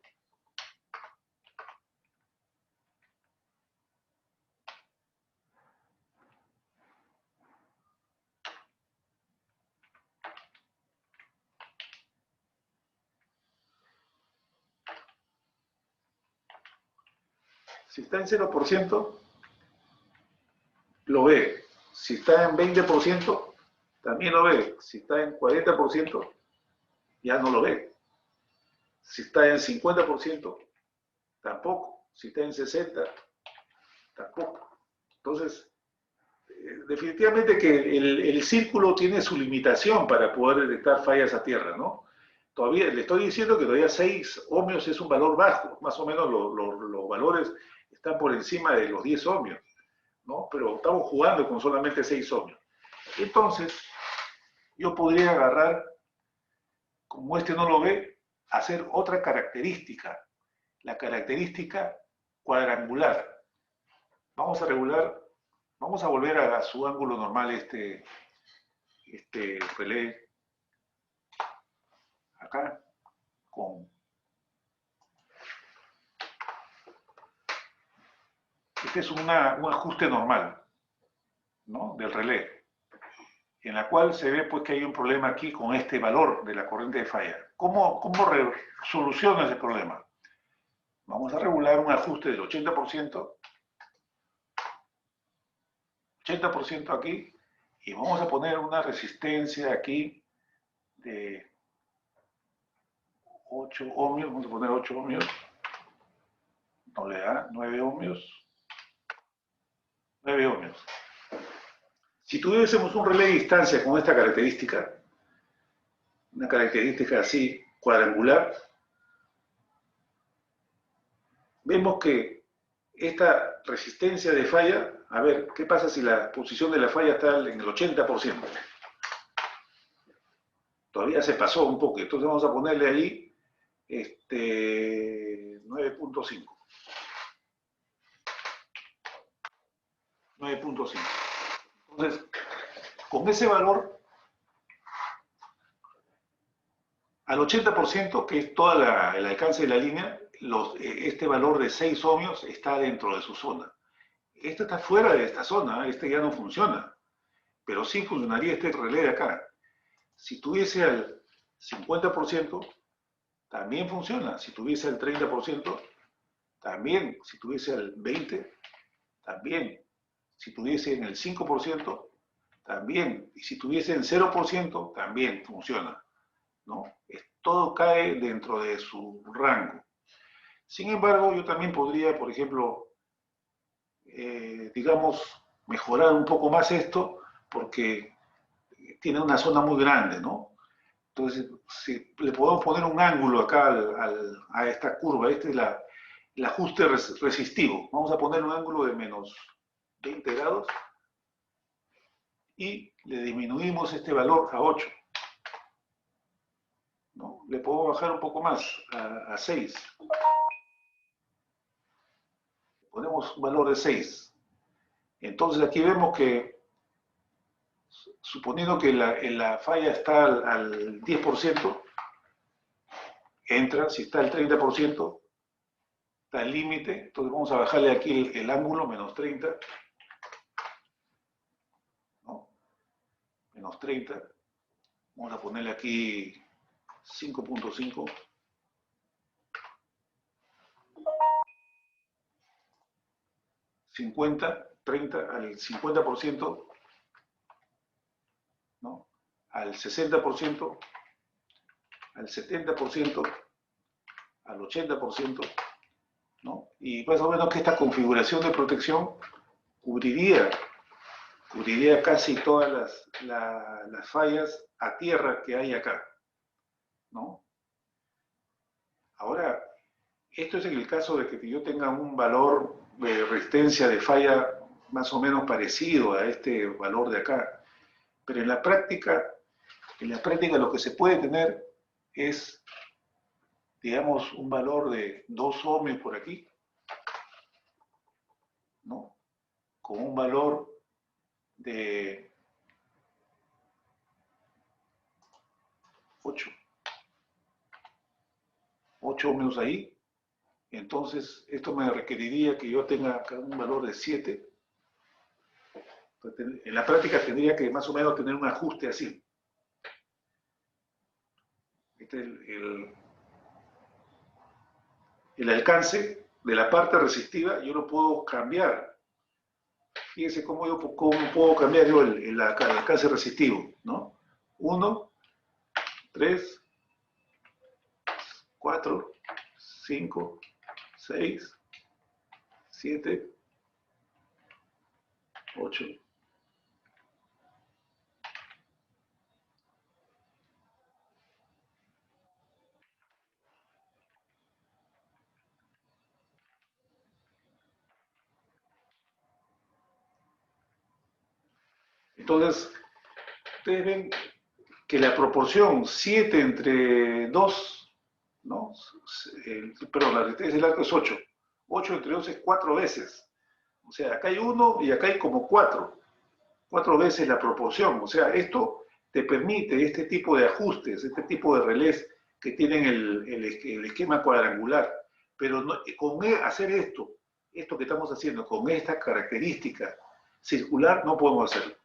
si está en 0%, lo ve. Si está en 20%, también lo ve. Si está en 40%, ya no lo ve. Si está en 50%, tampoco. Si está en 60%, tampoco. Entonces, definitivamente que el círculo tiene su limitación para poder detectar fallas a tierra, ¿no? Todavía le estoy diciendo que todavía 6 ohmios es un valor bajo, más o menos los valores están por encima de los 10 ohmios, ¿no? Pero estamos jugando con solamente 6 ohmios. Entonces, yo podría agarrar, como este no lo ve, hacer otra característica, la característica cuadrangular. Vamos a volver a su ángulo normal este relé acá con este es un ajuste normal, ¿no? Del relé, en la cual se ve pues que hay un problema aquí con este valor de la corriente de falla. ¿Cómo soluciona ese problema? Vamos a regular un ajuste del 80% aquí, y vamos a poner una resistencia aquí de 8 ohmios, vamos a poner 8 ohmios, no le da 9 ohmios, 9 ohmios. Si tuviésemos un relé de distancia con esta característica, una característica así cuadrangular, vemos que esta resistencia de falla, a ver, ¿qué pasa si la posición de la falla está en el 80%? Todavía se pasó un poco, entonces vamos a ponerle ahí 9.5. 9.5. Entonces, con ese valor, al 80%, que es todo el alcance de la línea, este valor de 6 ohmios está dentro de su zona. Este está fuera de esta zona, este ya no funciona, pero sí funcionaría este relé de acá. Si tuviese al 50%, también funciona. Si tuviese al 30%, también. Si tuviese al 20%, también. Si tuviese en el 5%, también. Y si tuviese en 0%, también funciona, ¿no? Todo cae dentro de su rango. Sin embargo, yo también podría, por ejemplo, digamos, mejorar un poco más esto, porque tiene una zona muy grande, ¿no? Entonces, si le podemos poner un ángulo acá a esta curva, este es el ajuste resistivo. Vamos a poner un ángulo de menos 20 grados y le disminuimos este valor a 8. ¿No? Le puedo bajar un poco más, a 6. Ponemos un valor de 6. Entonces aquí vemos que, suponiendo que la falla está al 10%, entra. Si está al 30%, está al límite. Entonces vamos a bajarle aquí el ángulo, menos 30. ¿No? Menos 30. Vamos a ponerle aquí 5.5. 50, 30, al 50%, ¿no? Al 60%, al 70%, al 80%, ¿no? Y más o menos que esta configuración de protección cubriría casi todas las fallas a tierra que hay acá, ¿no? Ahora, esto es en el caso de que yo tenga un valor de resistencia de falla más o menos parecido a este valor de acá. Pero en la práctica, En la práctica lo que se puede tener es, digamos, un valor de 2 ohmios por aquí, ¿no? Con un valor de 8 ohmios ahí. Entonces, esto me requeriría que yo tenga acá un valor de 7. En la práctica tendría que más o menos tener un ajuste así. Este es el alcance de la parte resistiva, yo lo puedo cambiar. Fíjense cómo puedo cambiar yo el alcance resistivo, ¿no? 1, 3, 4, 5, 6, 7, 8. Entonces, ustedes ven que la proporción 7 entre 2, ¿no? Perdón, la resistencia del arco es 8. 8 entre 2 es 4 veces. O sea, acá hay 1 y acá hay como 4. 4 veces la proporción. O sea, esto te permite este tipo de ajustes, este tipo de relés que tienen el esquema cuadrangular. Pero no, con hacer esto que estamos haciendo, con esta característica circular, no podemos hacerlo.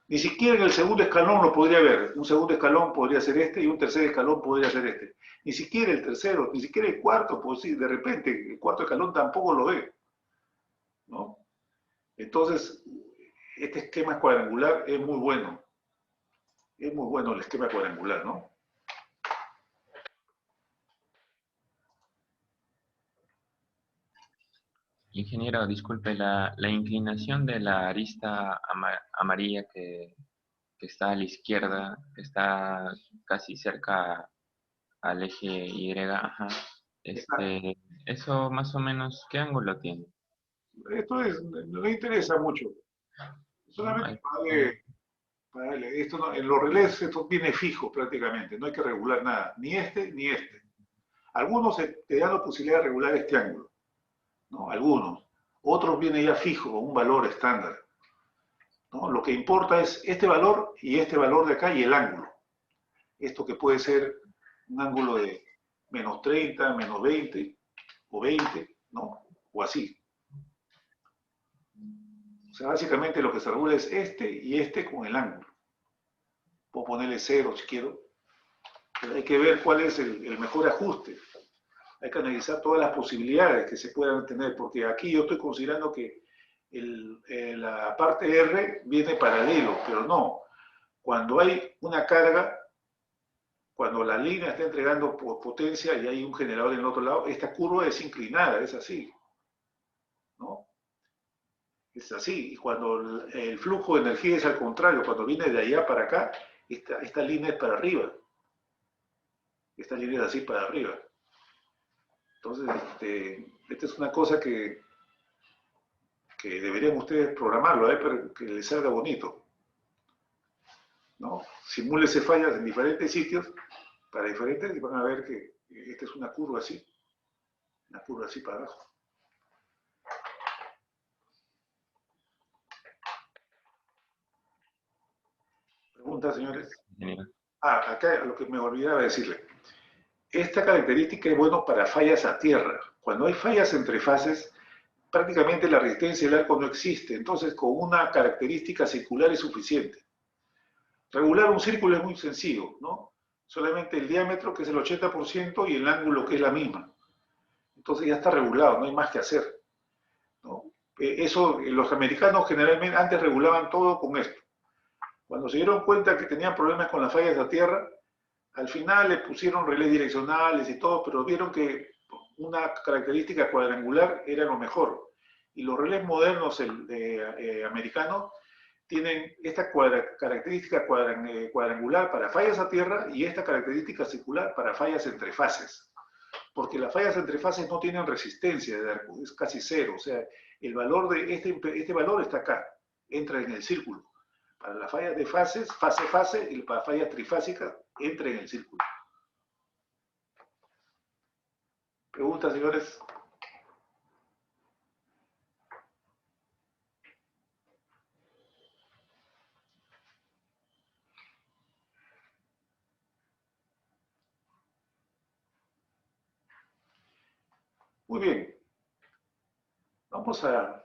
Ni siquiera en el segundo escalón lo podría ver. Un segundo escalón podría ser este y un tercer escalón podría ser este. Ni siquiera el tercero, ni siquiera el cuarto, pues sí, de repente el cuarto escalón tampoco lo ve, ¿no? Entonces, este esquema cuadrangular es muy bueno. Es muy bueno el esquema cuadrangular, ¿no? Ingeniero, disculpe, la inclinación de la arista amarilla que está a la izquierda, que está casi cerca al eje Y, ajá. Eso más o menos, ¿qué ángulo tiene? Esto no le interesa mucho. Solamente para darle esto no, en los relés esto viene fijo prácticamente, no hay que regular nada, ni este ni este. Algunos te dan la posibilidad de regular este ángulo, ¿no? Algunos. Otros viene ya fijo, con un valor estándar, ¿no? Lo que importa es este valor y este valor de acá y el ángulo. Esto que puede ser un ángulo de menos 30, menos 20 o 20, ¿no? O así. O sea, básicamente lo que se regula es este y este con el ángulo. Puedo ponerle 0 si quiero, pero hay que ver cuál es el mejor ajuste. Hay que analizar todas las posibilidades que se puedan tener, porque aquí yo estoy considerando que la parte R viene paralelo, pero no. Cuando hay una carga, cuando la línea está entregando potencia y hay un generador en el otro lado, esta curva es inclinada, es así, ¿no? Es así. Y cuando el flujo de energía es al contrario, cuando viene de allá para acá, esta línea es para arriba. Esta línea es así para arriba. Entonces, esta es una cosa que deberían ustedes programarlo, para que les salga bonito, ¿no? Simúlese fallas en diferentes sitios, para diferentes, y van a ver que esta es una curva así para abajo. ¿Preguntas, señores? Acá lo que me olvidaba decirle. Esta característica es bueno para fallas a tierra. Cuando hay fallas entre fases, prácticamente la resistencia del arco no existe. Entonces, con una característica circular es suficiente. Regular un círculo es muy sencillo, ¿no? Solamente el diámetro, que es el 80%, y el ángulo, que es la misma. Entonces ya está regulado, no hay más que hacer, ¿no? Eso, los americanos generalmente antes regulaban todo con esto. Cuando se dieron cuenta que tenían problemas con las fallas a tierra, al final le pusieron relés direccionales y todo, pero vieron que una característica cuadrangular era lo mejor. Y los relés modernos americanos tienen esta característica cuadrangular para fallas a tierra y esta característica circular para fallas entre fases. Porque las fallas entre fases no tienen resistencia de arco, es casi cero. O sea, el valor de este valor está acá, entra en el círculo. Para las fallas de fases, fase, y para fallas trifásicas, entra en el círculo. ¿Preguntas, señores? Muy bien. Vamos a...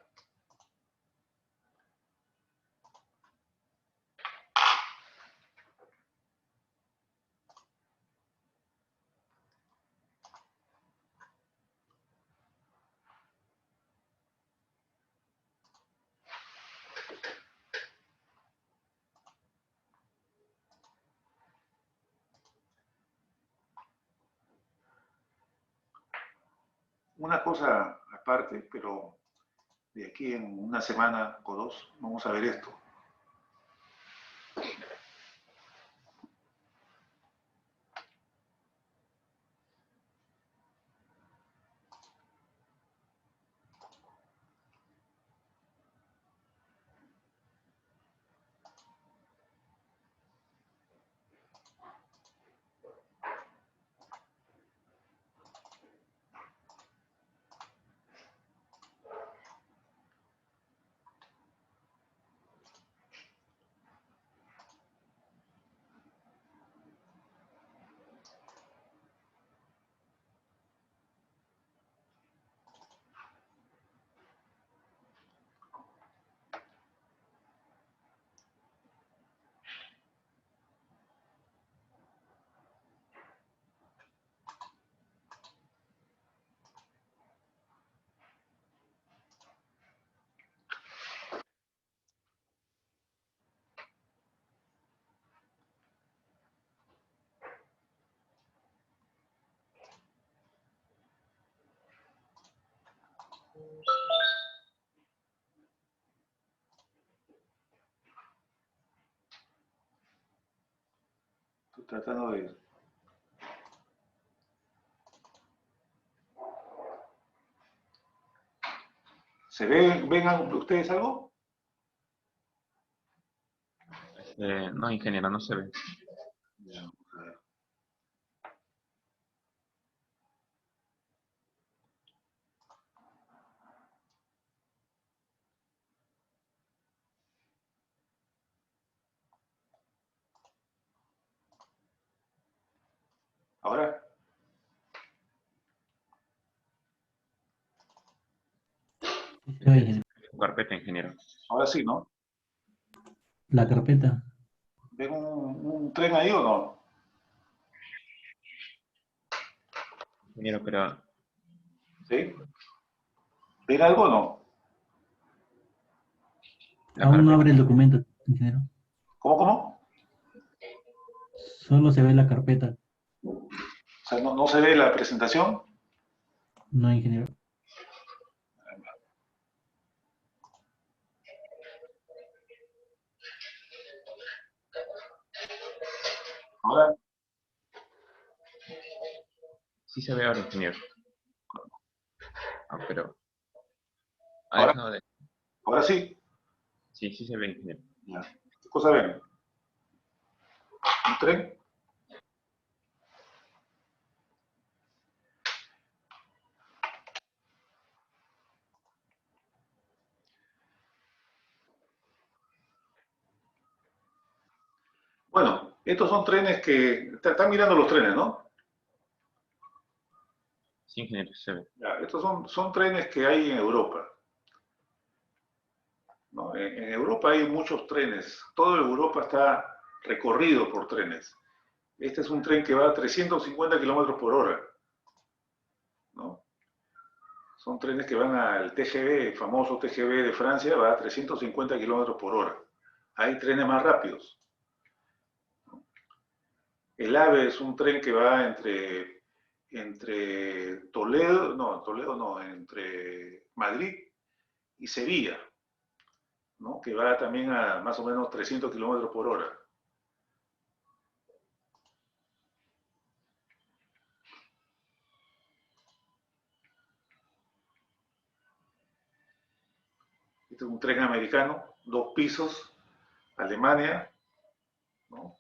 Una cosa aparte, pero de aquí en una semana o dos vamos a ver esto. Estoy tratando de... ¿Se ven ustedes algo? No, ingeniero, no se ve. Ya, vamos a ver. Ahora, Oye, Su carpeta, ingeniero. ahora sí, ¿no? la carpeta. ¿Ven un tren ahí o no? Ingeniero, pero ¿Sí? ¿Ven algo o no? la Aún no carpeta. abre el documento, ingeniero. ¿Cómo? Solo se ve la carpeta. O sea, ¿no se ve la presentación? No, ingeniero. Ahora, Sí se ve ahora, ingeniero. Ah, pero ha ahora, dejado de... ahora sí. Sí, sí se ve, ingeniero. Ya. ¿Qué cosa ven? ¿Un tren? Bueno, estos son trenes que... Están mirando los trenes, ¿no? Sí, ingeniero, sí se ve. Ya, estos son trenes que hay en Europa, ¿no? En Europa hay muchos trenes. Toda Europa está recorrido por trenes. Este es un tren que va a 350 kilómetros por hora, ¿no? Son trenes que van al TGV, el famoso TGV de Francia, va a 350 kilómetros por hora. Hay trenes más rápidos. El AVE es un tren que va entre Toledo no, entre Madrid y Sevilla, ¿no? Que va también a más o menos 300 kilómetros por hora. Este es un tren americano, 2 pisos, Alemania, ¿no?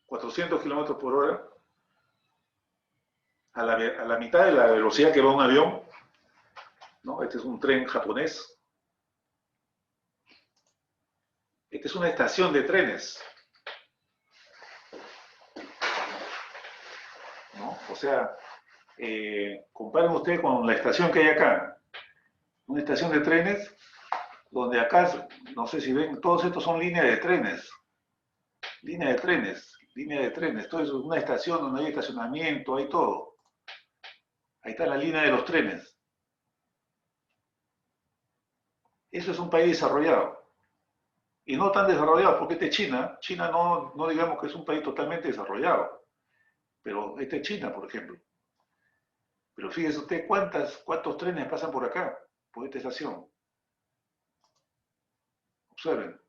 ...400 kilómetros por hora... a la mitad de la velocidad que va un avión, ¿no? Este es un tren japonés. Esta es una estación de trenes, ¿no? O sea, comparen ustedes con la estación que hay acá. Una estación de trenes, donde acá, no sé si ven, todos estos son líneas de trenes. Línea de trenes, línea de trenes. Todo eso es una estación donde hay estacionamiento, hay todo. Ahí está la línea de los trenes. Eso es un país desarrollado. Y no tan desarrollado, porque este es China. China no digamos que es un país totalmente desarrollado. Pero este es China, por ejemplo. Pero fíjese usted cuántos trenes pasan por acá, por esta estación. Observen.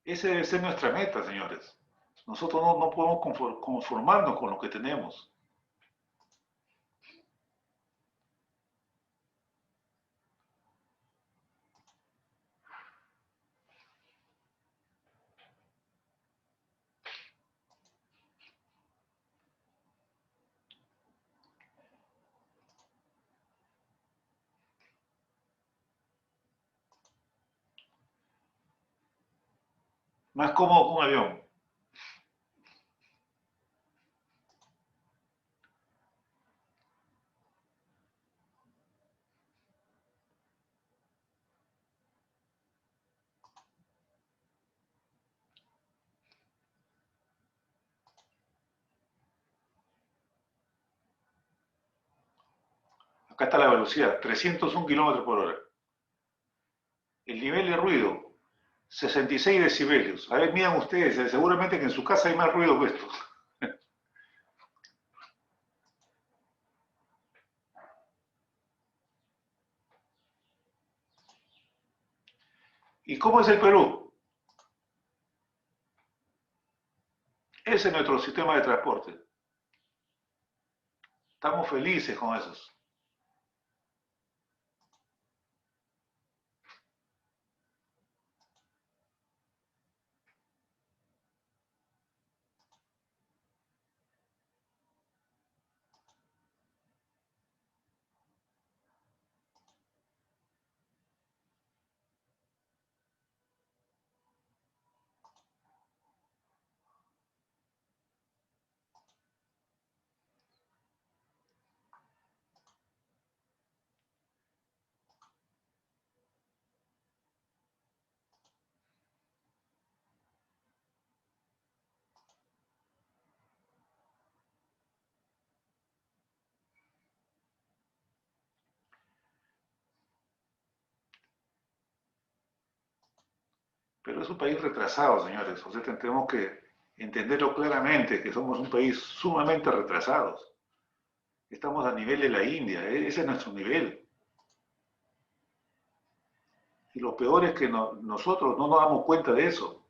Esa debe ser nuestra meta, señores. Nosotros no podemos conformarnos con lo que tenemos. Más cómodo que un avión. Acá está la velocidad, 301 kilómetros por hora. El nivel de ruido, 66 decibelios. A ver, miren ustedes, seguramente que en su casa hay más ruido que esto. ¿Y cómo es el Perú? Ese es nuestro sistema de transporte. Estamos felices con esos. Pero es un país retrasado, señores. O sea, tenemos que entenderlo claramente, que somos un país sumamente retrasados. Estamos a nivel de la India, ese es nuestro nivel. Y lo peor es que nosotros no nos damos cuenta de eso.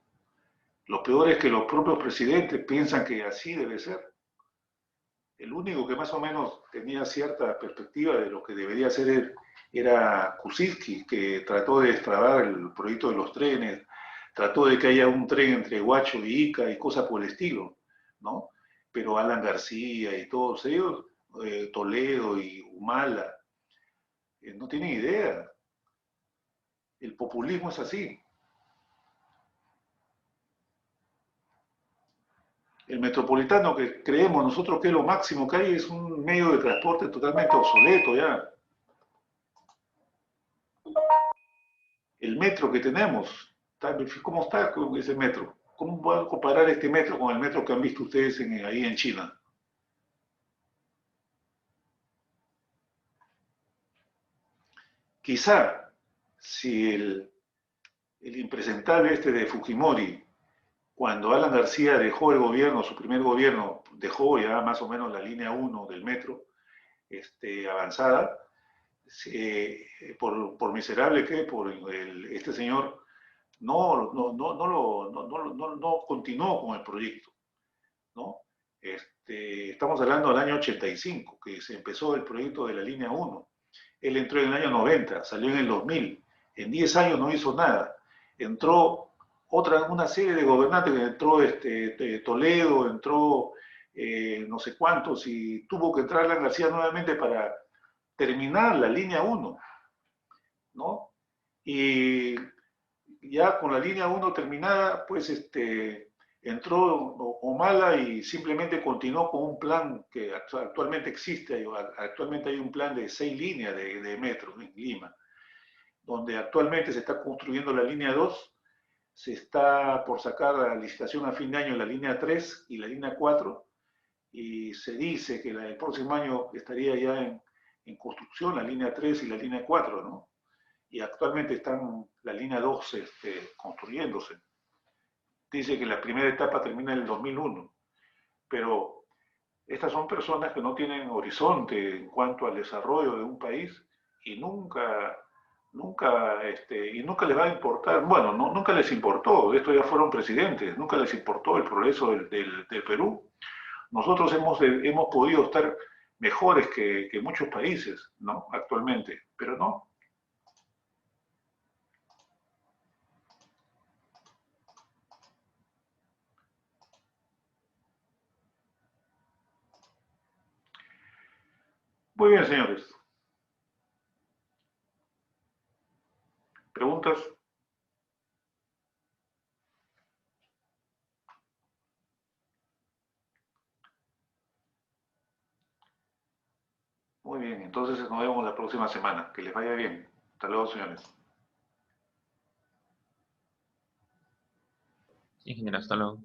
Lo peor es que los propios presidentes piensan que así debe ser. El único que más o menos tenía cierta perspectiva de lo que debería ser era Kuczynski, que trató de destrabar el proyecto de los trenes, trató de que haya un tren entre Huacho y Ica y cosas por el estilo, ¿no? Pero Alan García y todos ellos, Toledo y Humala, no tienen idea. El populismo es así. El metropolitano que creemos nosotros que es lo máximo que hay es un medio de transporte totalmente obsoleto ya. El metro que tenemos, ¿cómo está ese metro? ¿Cómo van a comparar este metro con el metro que han visto ustedes ahí en China? Quizá si el impresentable este de Fujimori, cuando Alan García dejó el gobierno, su primer gobierno, dejó ya más o menos la línea 1 del metro avanzada, por miserable que por este señor no continuó con el proyecto, ¿no? Estamos hablando del año 85, que se empezó el proyecto de la línea 1. Él entró en el año 90, salió en el 2000. En 10 años no hizo nada. Entró una serie de gobernantes, entró Toledo, entró no sé cuántos, y tuvo que entrar Alan García nuevamente para terminar la línea 1, ¿no? Y ya con la línea 1 terminada, pues entró Humala y simplemente continuó con un plan que actualmente existe. Actualmente hay un plan de 6 líneas de metro en Lima, donde actualmente se está construyendo la línea 2, se está por sacar a licitación a fin de año la línea 3 y la línea 4, y se dice que el próximo año estaría ya en construcción la línea 3 y la línea 4, ¿no? Y actualmente están la línea 2 construyéndose. Dice que la primera etapa termina en el 2001, pero estas son personas que no tienen horizonte en cuanto al desarrollo de un país y nunca les va a importar, bueno, nunca les importó, estos ya fueron presidentes, nunca les importó el progreso del Perú. Nosotros hemos podido estar mejores que muchos países, ¿no? Actualmente, pero no. Muy bien, señores. ¿Preguntas? Muy bien, entonces nos vemos la próxima semana. Que les vaya bien. Hasta luego, señores. Sí, ingeniero, hasta luego.